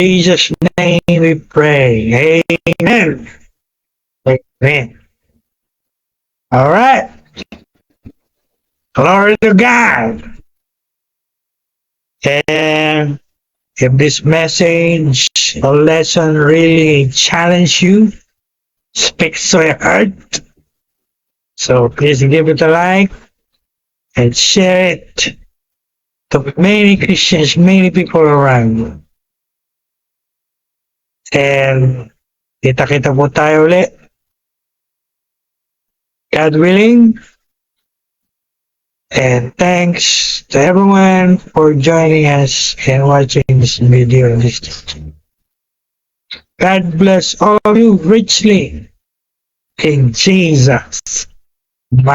In Jesus' name we pray. Amen. Amen. All right. Glory to God. And if this message or lesson really challenge you, speaks to your heart, so please give it a like and share it to many Christians, many people around you. And kita-kita po tayo ulit. God willing. And thanks to everyone for joining us and watching this video. God bless all of you richly in Jesus' mighty